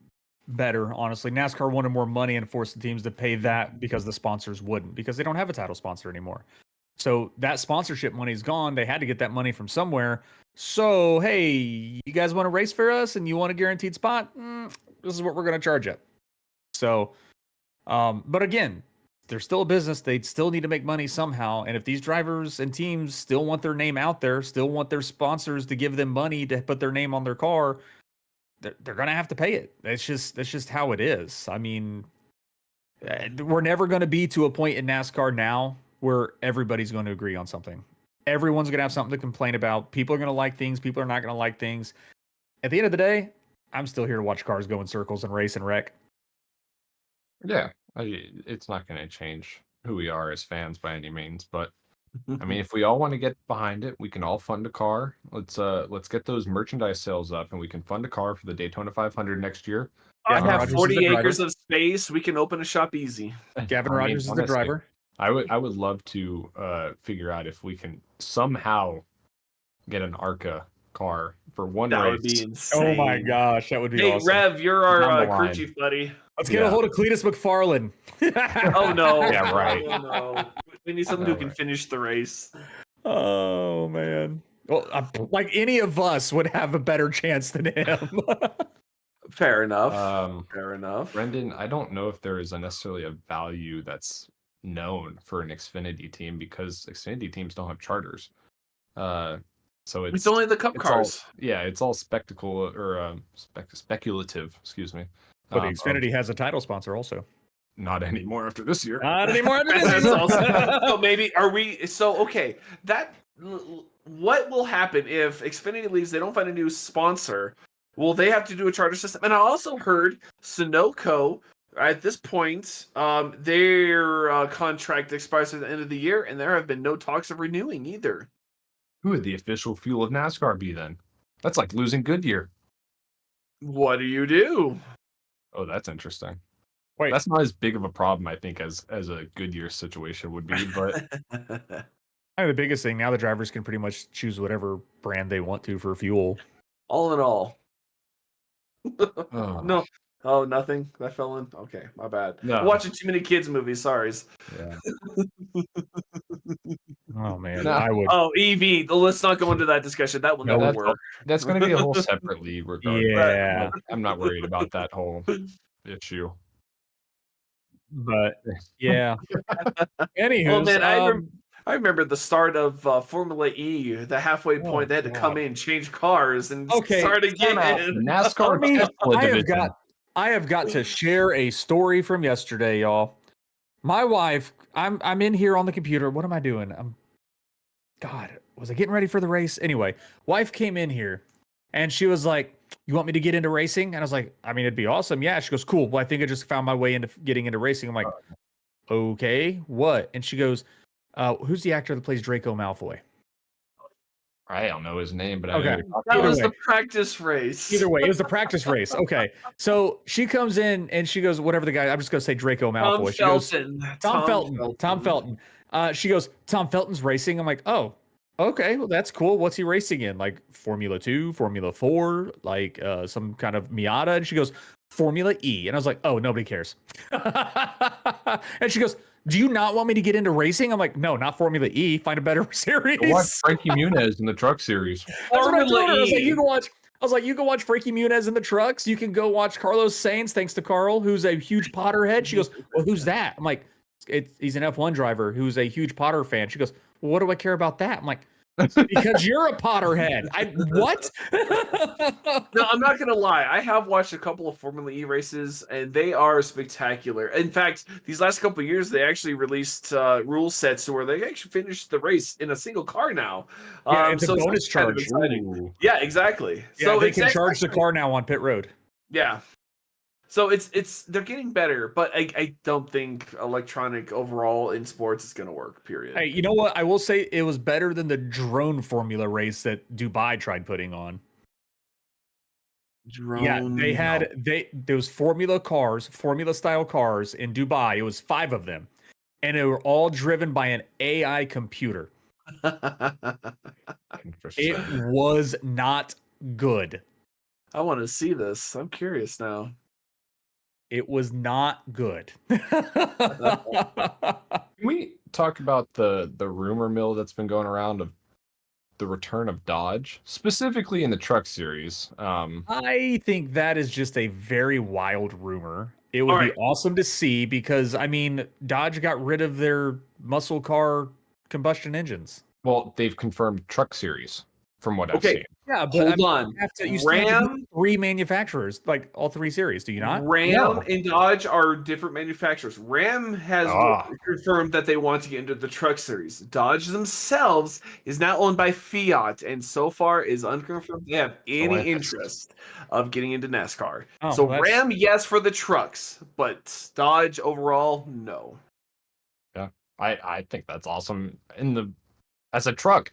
better, honestly. NASCAR wanted more money and forced the teams to pay that because the sponsors wouldn't, because they don't have a title sponsor anymore. So that sponsorship money's gone. They had to get that money from somewhere. So, hey, you guys want to race for us and you want a guaranteed spot? This is what we're going to charge you. So, but again, they're still a business. They still need to make money somehow. And if these drivers and teams still want their name out there, still want their sponsors to give them money to put their name on their car, they're going to have to pay it. That's just how it is. I mean, we're never going to be to a point in NASCAR now where everybody's going to agree on something. Everyone's going to have something to complain about. People are going to like things. People are not going to like things. At the end of the day, I'm still here to watch cars go in circles and race and wreck. Yeah, it's not going to change who we are as fans by any means, but I mean, if we all want to get behind it, we can all fund a car. Let's get those merchandise sales up, and we can fund a car for the Daytona 500 next year. I Gavin have Rogers is 40 the driver. acres of space. We can open a shop easy. Gavin I mean, Rogers is the honestly, driver. I would love to figure out if we can somehow get an ARCA car for one That race. would be insane. Oh my gosh, that would be Hey, awesome. Rev, you're Down our the crew line. chief, buddy. Let's get a Yeah. hold of Cletus McFarland. Oh no! Yeah, right. Oh, no. We need someone who can finish the race. Oh man. Well, like any of us would have a better chance than him. Fair enough. Fair enough. Brendan, I don't know if there is necessarily a value that's known for an Xfinity team, because Xfinity teams don't have charters. So It's only the cup it's all, cars. yeah, it's all spectacle or speculative. Excuse me. But of- Xfinity has a title sponsor also. not anymore after this year. Not anymore after this That's season. awesome. So maybe are we? So okay, what will happen if Xfinity leaves? They don't find a new sponsor. Will they have to do a charter system? And I also heard Sunoco at this point, their contract expires at the end of the year, and there have been no talks of renewing either. Who would the official fuel of NASCAR be then? That's like losing Goodyear. What do you do? Oh, that's interesting. Wait, That's not as big of a problem, I think, as a Goodyear situation would be. But I think the biggest thing now, the drivers can pretty much choose whatever brand they want to for fuel. All in all, oh, no. Oh, nothing. That fell in. Okay, my bad. No. I'm watching too many kids movies. Sorry. yeah. Oh man, No. I would. Oh, EV. Let's not go into that discussion. That will No, never that's work. That's going to be a whole separate league, regardless. Yeah, But I'm not worried about that whole issue. but yeah. Anywho, Well, man, I remember the start of Formula E. The halfway Oh, point, they had to come God. in, change cars, and Okay, start The again. NASCAR me- Tesla I have division. I have got to share a story from yesterday, y'all. My wife, I'm in here on the computer. What am I doing? God, was I getting ready for the race? Anyway, wife came in here and she was like, "You want me to get into racing?" And I was like, "I mean, it'd be awesome." Yeah. She goes, "Cool. Well, I think I just found my way into getting into racing." I'm like, "Okay, what?" And she goes, "Who's the actor that plays Draco Malfoy?" I don't know his name, but I Okay. know you're talking That Either was way. the practice race. Either way, it was the practice race. Okay. So she comes in and she goes, whatever the guy, I'm just going to say Draco Malfoy. Tom She goes, Felton. Tom Felton. Tom Felton. She goes, Tom Felton's racing. I'm like, oh, okay. Well, that's cool. What's he racing in? Like Formula 2, Formula 4, like some kind of Miata. And she goes, Formula E. And I was like, oh, nobody cares. And she goes, do you not want me to get into racing? I'm like, no, not Formula E. Find a better series. Go watch Frankie Muniz in the truck series. That's what I told her. Formula I was like, E. you can watch. I was like, you can watch Frankie Muniz in the trucks. You can go watch Carlos Sainz, thanks to Carl, who's a huge Potterhead. She goes, well, who's that? I'm like, he's an F1 driver who's a huge Potter fan. She goes, well, what do I care about that? I'm like, because you're a Potterhead. What? No, I'm not gonna lie. I have watched a couple of Formula E races, and they are spectacular. In fact, these last couple of years, they actually released rule sets to where they actually finished the race in a single car now. Yeah, it's a so bonus kind of charge. exciting. Ooh. Yeah, exactly. Yeah, So they it's can charge the actually- car now on pit road. Yeah. So it's they're getting better, but I don't think electronic overall in sports is gonna work. Period. Hey, you know what? I will say it was better than the drone formula race that Dubai tried putting on. Yeah, they had those formula style cars in Dubai. It was 5 of them, and they were all driven by an AI computer. Interesting. It was not good. I want to see this. I'm curious now. It was not good. Can we talk about the rumor mill that's been going around of the return of Dodge, specifically in the truck series? I think that is just a very wild rumor. It would All be right. awesome to see because, I mean, Dodge got rid of their muscle car combustion engines. Well, they've confirmed truck series from what I've Okay. seen. Yeah, Hold on. you still have to do Ram, 3 manufacturers, like all 3 series. Do you not? Ram No. and Dodge are different manufacturers. Ram has Ah. confirmed that they want to get into the truck series. Dodge themselves is now owned by Fiat, and so far is unconfirmed they have any Stellantis. interest of getting into NASCAR. Oh, So well, that's- Ram, yes, for the trucks, but Dodge overall, no. I think that's awesome as a truck.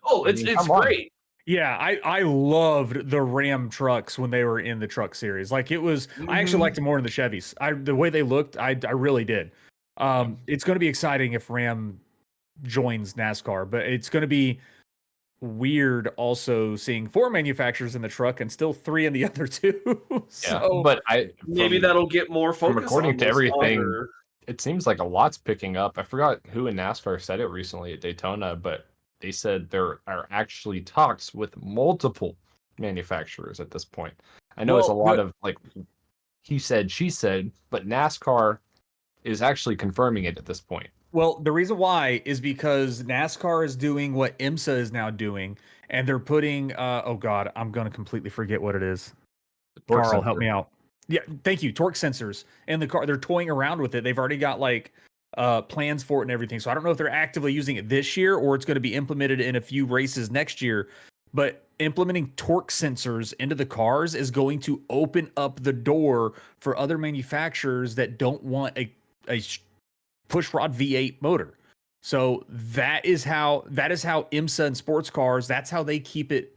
Oh, I it's mean, come on. great. Yeah, I loved the Ram trucks when they were in the truck series. Like it was, I actually liked them more than the Chevys. The way they looked, I really did. It's going to be exciting if Ram joins NASCAR, but it's going to be weird also seeing 4 manufacturers in the truck and still 3 in the other 2. Yeah, So but Maybe that'll get more focus. according on to those everything, other- it seems like a lot's picking up. I forgot who in NASCAR said it recently at Daytona, but they said there are actually talks with multiple manufacturers at this point. I know it's a Well, lot of like he said, she said, but NASCAR is actually confirming it at this point. Well, the reason why is because NASCAR is doing what IMSA is now doing, and they're putting oh god, I'm gonna completely forget what it is. Torque Carl, help sensor. me out. Yeah, thank you. Torque sensors in the car. They're toying around with it. They've already got like plans for it and everything. So I don't know if they're actively using it this year or it's going to be implemented in a few races next year. But implementing torque sensors into the cars is going to open up the door for other manufacturers that don't want a pushrod V8 motor. So that is how IMSA and sports cars, that's how they keep it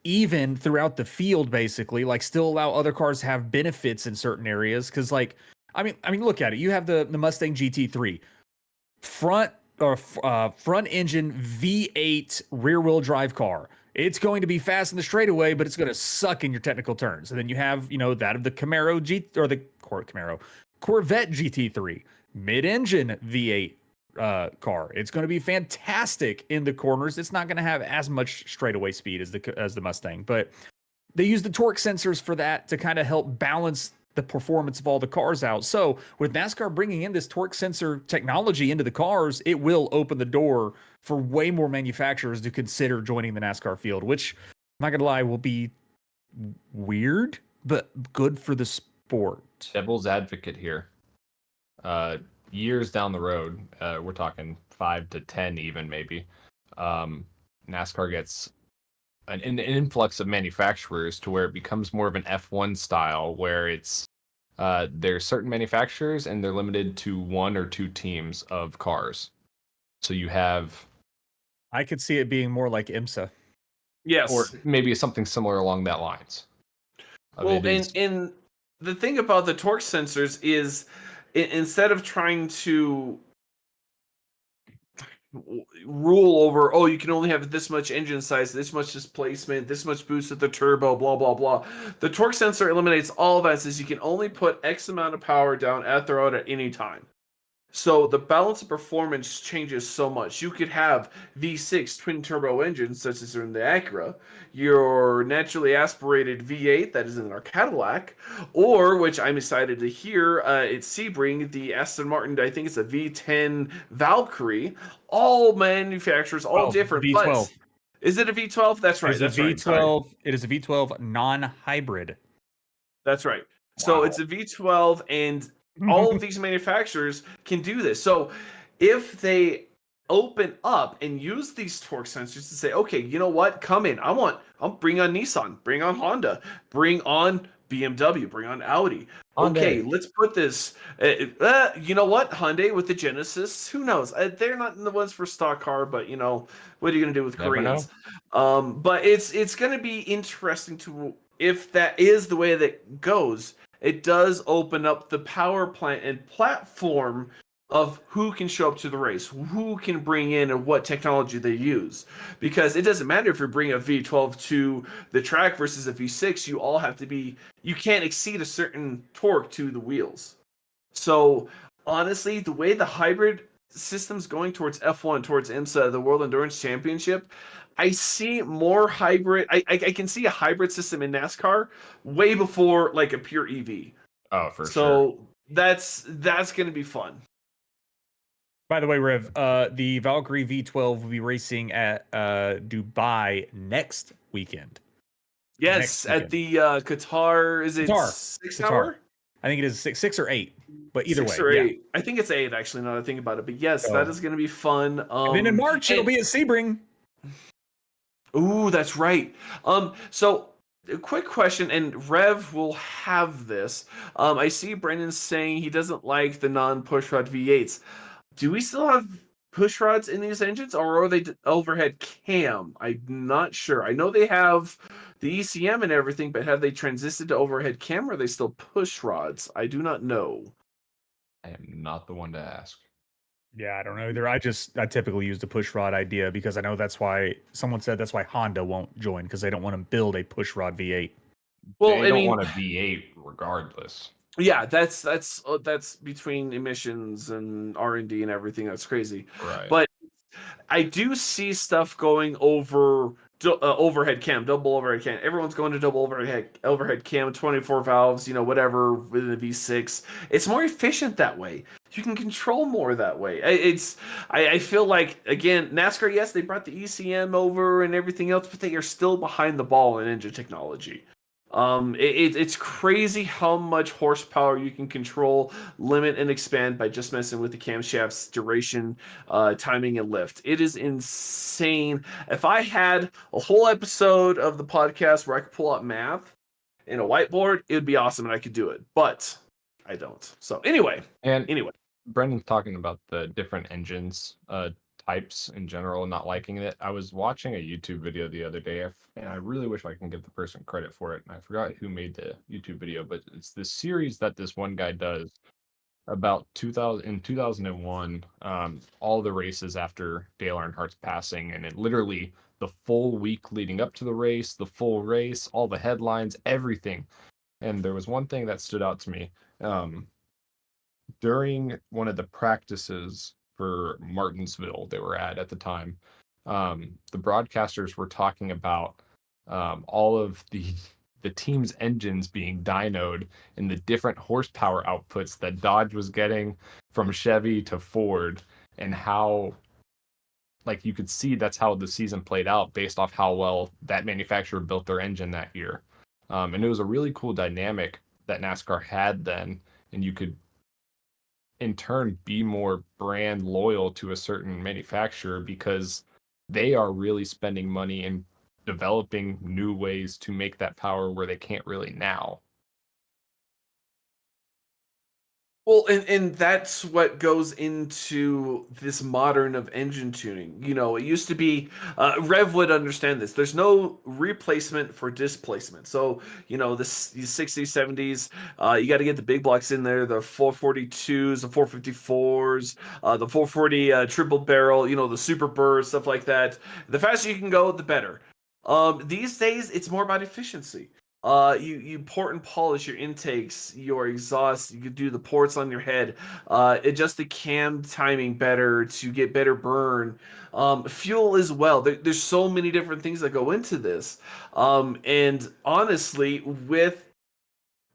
even throughout the field, basically, like still allow other cars to have benefits in certain areas. Cause like, I mean, look at it. You have the Mustang GT3 front engine V8 rear wheel drive car. It's going to be fast in the straightaway, but it's going to suck in your technical turns. And then you have, that of the Corvette GT3 mid-engine V8 car. It's going to be fantastic in the corners. It's not going to have as much straightaway speed as the Mustang, but they use the torque sensors for that to kind of help balance the performance of all the cars out. So with NASCAR bringing in this torque sensor technology into the cars, it will open the door for way more manufacturers to consider joining the NASCAR field, which I'm not going to lie will be weird, but good for the sport. Devil's advocate here. Years down the road, we're talking 5 to 10 even maybe, NASCAR gets an influx of manufacturers to where it becomes more of an F1 style, where it's there's certain manufacturers and they're limited to 1 or 2 teams of cars. So you have, I could see it being more like IMSA. Yes. or maybe something similar along that lines. Well, and the thing about the torque sensors is, instead of trying to rule over, oh, you can only have this much engine size, this much displacement, this much boost at the turbo, blah, blah, blah. The torque sensor eliminates all of that, says you can only put X amount of power down at the road at any time. So the balance of performance changes so much. You could have V6 twin turbo engines, such as are in the Acura, your naturally aspirated V8 that is in our Cadillac, or, which I'm excited to hear, it's Sebring, the Aston Martin, I think it's a V10 Valkyrie. All manufacturers, all different. V12. But is it a V12? That's right. That's right. Sorry. It is a V12 non-hybrid. That's right. So Wow. it's a V12, and all of these manufacturers can do this. So if they open up and use these torque sensors to say, okay, you know what? Come in. I'll bring on Nissan, bring on Honda, bring on BMW, bring on Audi. Okay, let's put this. You know what? Hyundai with the Genesis. Who knows? They're not the ones for stock car, but what are you going to do with Koreans? But it's going to be interesting to, if that is the way that goes. It does open up the power plant and platform of who can show up to the race, who can bring in, and what technology they use. Because it doesn't matter if you bring a V12 to the track versus a V6, you can't exceed a certain torque to the wheels. So honestly, the way the hybrid system's going towards F1, towards IMSA, the World Endurance Championship, I see more hybrid. I can see a hybrid system in NASCAR way before like a pure EV. Oh, for sure. So that's going to be fun. By the way, Rev, the Valkyrie V12 will be racing at Dubai next weekend. Yes, at the Qatar. Is it Qatar. 6 Qatar. hour? I think it is 6 or 8, but either 6 way, or yeah. 8. I think it's 8 actually. Now that I think about it, but yes, So- that is going to be fun. And then in March it'll be at Sebring. Ooh, that's right. So a quick question, and Rev will have this. I see Brendan saying he doesn't like the non-pushrod V8s. Do we still have pushrods in these engines, or are they overhead cam? I'm not sure. I know they have the ECM and everything, but have they transitioned to overhead cam, or are they still pushrods? I do not know. I am not the one to ask. Yeah, I don't know either. I typically use the pushrod idea because I know someone said that's why Honda won't join, because they don't want to build a pushrod V8. Well, They don't want a V8 regardless. Yeah, that's between emissions and R&D and everything. That's crazy. Right. But I do see stuff going over overhead cam, double overhead cam. Everyone's going to double overhead cam, 24 valves, whatever with the V6. It's more efficient that way. You can control more that way. I feel like, again, NASCAR, yes, they brought the ECM over and everything else, but they are still behind the ball in engine technology. It's crazy how much horsepower you can control, limit, and expand by just messing with the camshaft's duration, timing, and lift. It is insane. If I had a whole episode of the podcast where I could pull out math in a whiteboard, it would be awesome and I could do it. But I don't. So anyway. Brendan's talking about the different engines types in general, not liking it. I was watching a YouTube video the other day, and I really wish I can give the person credit for it. And I forgot who made the YouTube video, but it's this series that this one guy does about 2001, all the races after Dale Earnhardt's passing, and it literally the full week leading up to the race, the full race, all the headlines, everything. And there was one thing that stood out to me. During one of the practices for Martinsville they were at the time, the broadcasters were talking about all of the team's engines being dynoed and the different horsepower outputs that Dodge was getting from Chevy to Ford, and how, like, you could see that's how the season played out based off how well that manufacturer built their engine that year. And it was a really cool dynamic that NASCAR had then, and you could in turn be more brand loyal to a certain manufacturer because they are really spending money in developing new ways to make that power where they can't really now. Well, and that's what goes into this modern of engine tuning. You know, it used to be, Rev would understand this. There's no replacement for displacement. So, you know, these 60s, 70s, you got to get the big blocks in there, the 442s, the 454s, the 440 triple barrel, you know, the super bird, stuff like that. The faster you can go, the better. These days, it's more about efficiency. You port and polish your intakes, your exhaust. You could do the ports on your head, adjust the cam timing better to get better burn. Fuel as well. There's so many different things that go into this. And honestly, with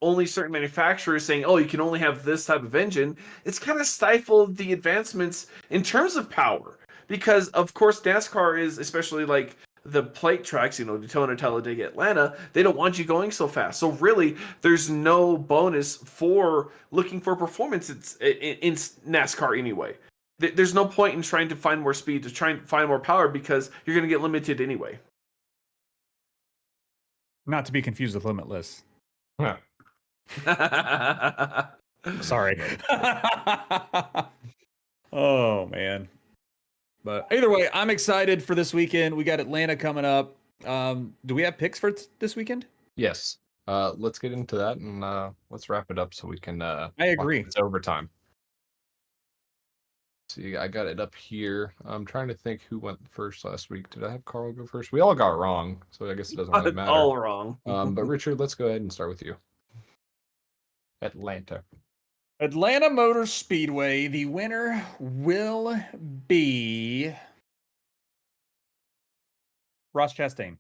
only certain manufacturers saying, "Oh, you can only have this type of engine," it's kind of stifled the advancements in terms of power. Because of course, NASCAR is, especially like the plate tracks, you know, Daytona, Talladega, Atlanta, they don't want you going so fast. So really, there's no bonus for looking for performance in NASCAR anyway. There's no point in trying to find more speed, to try and find more power, because you're going to get limited anyway. Not to be confused with Limitless. Huh. Sorry. Oh, man. But either way, I'm excited for this weekend. We got Atlanta coming up. Do we have picks for this weekend? Yes. Let's get into that, and let's wrap it up so we can I agree. it's overtime. See, I got it up here. I'm trying to think who went first last week. Did I have Carl go first? We all got it wrong, so I guess it doesn't really matter. All wrong. But Richard, let's go ahead and start with you. Atlanta Motor Speedway. The winner will be Ross Chastain.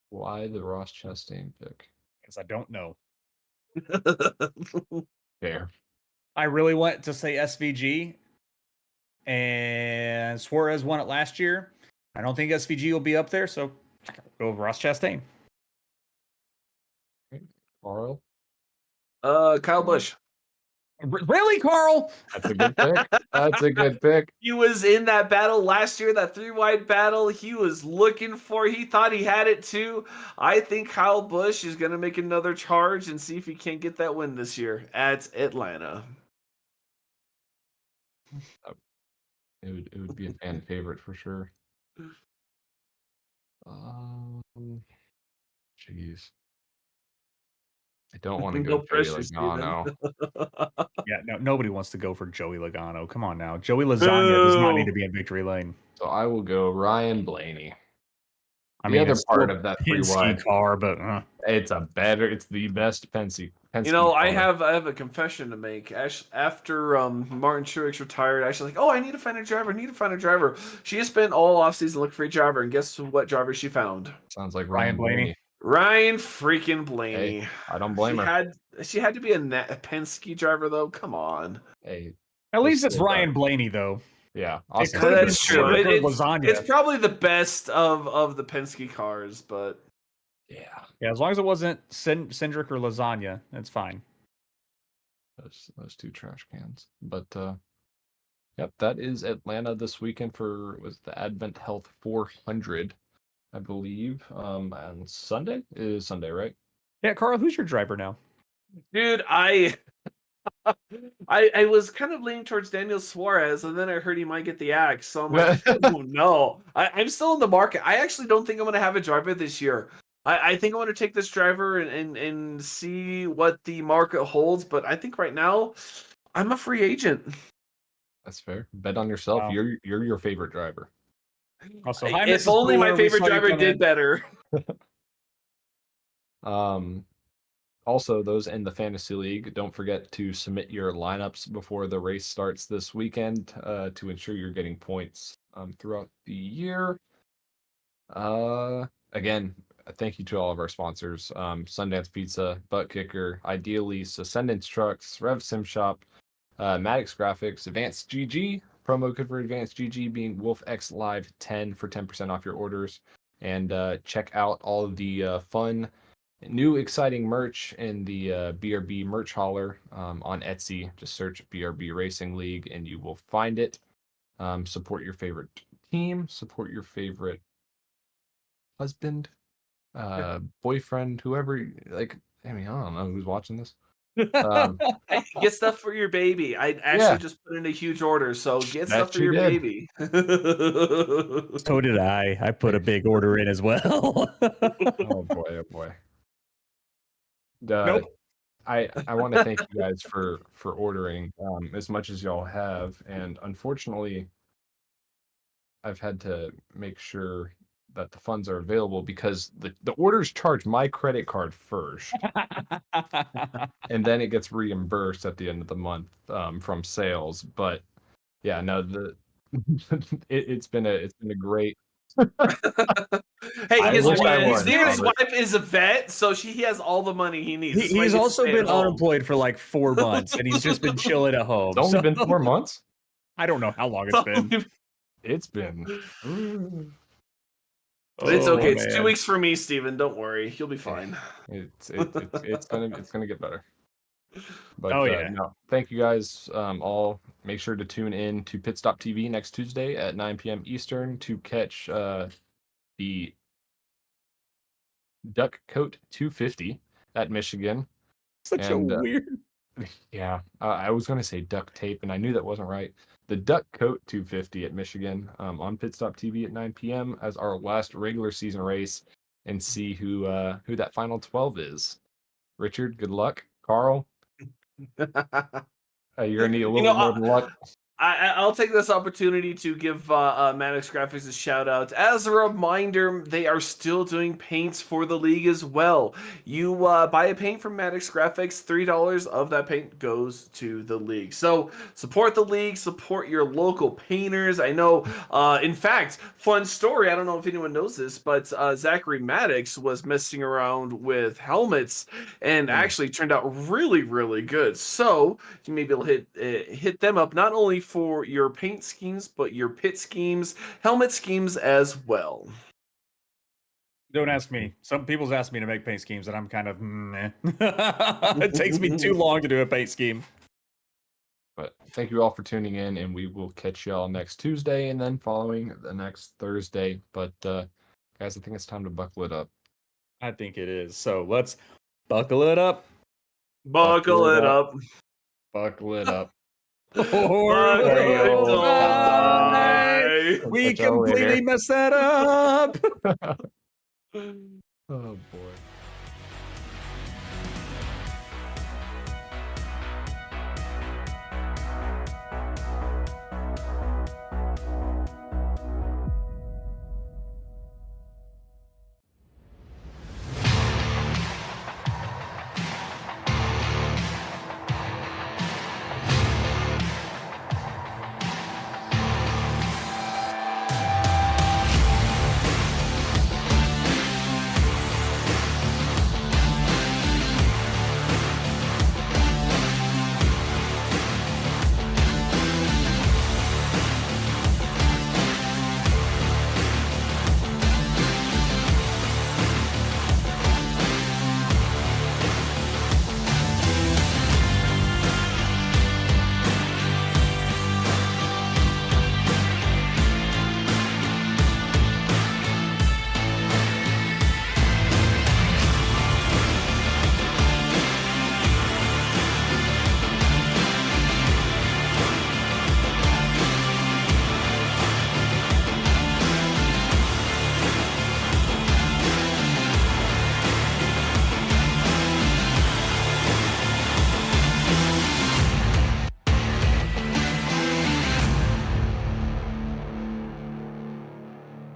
Why the Ross Chastain pick? Because I don't know. Fair. I really want to say SVG, and Suarez won it last year. I don't think SVG will be up there, so go with Ross Chastain. Carl? Kyle Busch. Really, Carl? That's a good pick. That's a good pick. He was in that battle last year, that 3-wide battle. He was looking for, he thought he had it too. I think Kyle Busch is going to make another charge and see if he can't get that win this year at Atlanta. It would be a fan favorite for sure. Jeez. I don't want to go No Joey pressure, Logano. Yeah, no, nobody wants to go for Joey Logano. Come on now. Joey Lasagna does not need to be in victory lane. So I will go Ryan Blaney. I The mean, other it's part still of that Penske 3-wide car, but it's the best Penske. You know, I car. have a confession to make. After Martin Truex retired, Ashley's like, "Oh, I need to find a driver. She has spent all offseason looking for a driver, and guess what driver she found? Sounds like Ryan Blaney. Ryan freaking Blaney. Hey, I don't blame her. She had to be a Penske driver, though. Come on. Hey, at least it's Ryan Blaney, though. Yeah, It Austin could have been That's true. Cindric or It's Lasagna. probably the best of the Penske cars, but Yeah, Yeah, as long as it wasn't Cindric or Lasagna, it's fine. those two trash cans. But yep, that is Atlanta this weekend for was the Advent Health 400, I believe. On Sunday it is Sunday, right? Yeah, Carl, who's your driver now? dude, I was kind of leaning towards Daniel Suarez, and then I heard he might get the axe, so I'm like, oh no. I'm still in the market. I actually don't think I'm going to have a driver this year. I think I want to take this driver and see what the market holds, but I think right now I'm a free agent. That's fair. Bet on yourself. Wow. You're your favorite driver. Also, hi, If Mrs. only my Pooler, we favorite saw you driver come did in. better. Also, those in the fantasy league, don't forget to submit your lineups before the race starts this weekend to ensure you're getting points throughout the year. Again, thank you to all of our sponsors: Sundance Pizza, Butt Kicker, Ideally, Ascendance Trucks, Rev Sim Shop, Maddox Graphics, Advanced GG. Promo code for Advanced GG being WolfX Live 10 for 10% off your orders. And check out all of the fun, new, exciting merch in the BRB merch hauler on Etsy. Just search BRB Racing League and you will find it. Support your favorite team, support your favorite husband, boyfriend, whoever. Like, I mean, I don't know who's watching this. Hey, get stuff for your baby. I actually just put in a huge order, so get stuff for she your did. baby. So did I. I put a big order in as well. Oh boy, oh boy. Nope. I want to thank you guys for ordering as much as y'all have, and unfortunately, I've had to make sure that the funds are available because the orders charge my credit card first, and then it gets reimbursed at the end of the month from sales. But yeah, no, it's been a great. Hey, I his wish I wife, was, Steven's Robert. wife is a vet, so he has all the money he needs. That's why he He's gets to also stay at been home. unemployed for like 4 months, and he's just been chilling at home. It's only been 4 months. I don't know how long it's been. It's been. But it's okay. It's 2 man. weeks for me, Steven. Don't worry. You'll be fine. It's gonna get better. But Oh, yeah. no, thank you guys all. Make sure to tune in to Pit Stop TV next Tuesday at 9 p.m. Eastern to catch the Duck Coat 250 at Michigan. Such a And, weird. Yeah, I was gonna say duct tape, and I knew that wasn't right. The Duck Coat 250 at Michigan on Pit Stop TV at 9 p.m. as our last regular season race, and see who that final 12 is. Richard, good luck. Carl, you're gonna need a little bit more than luck. I'll take this opportunity to give Maddox Graphics a shout out. As a reminder, they are still doing paints for the league as well. You buy a paint from Maddox Graphics, $3 of that paint goes to the league. So support the league, support your local painters. I know, in fact, fun story. I don't know if anyone knows this, but Zachary Maddox was messing around with helmets and actually turned out really, really good. So you may be able to hit them up not only for your paint schemes, but your pit schemes, helmet schemes as well. Don't ask me. Some people's asked me to make paint schemes, and I'm kind of meh. It takes me too long to do a paint scheme. But thank you all for tuning in, and we will catch y'all next Tuesday and then following the next Thursday. But guys, I think it's time to buckle it up. I think it is. So let's buckle it up. Buckle it up. Buckle it up. Or we'll we'll die. We Catch y'all later. completely messed that up. Oh boy.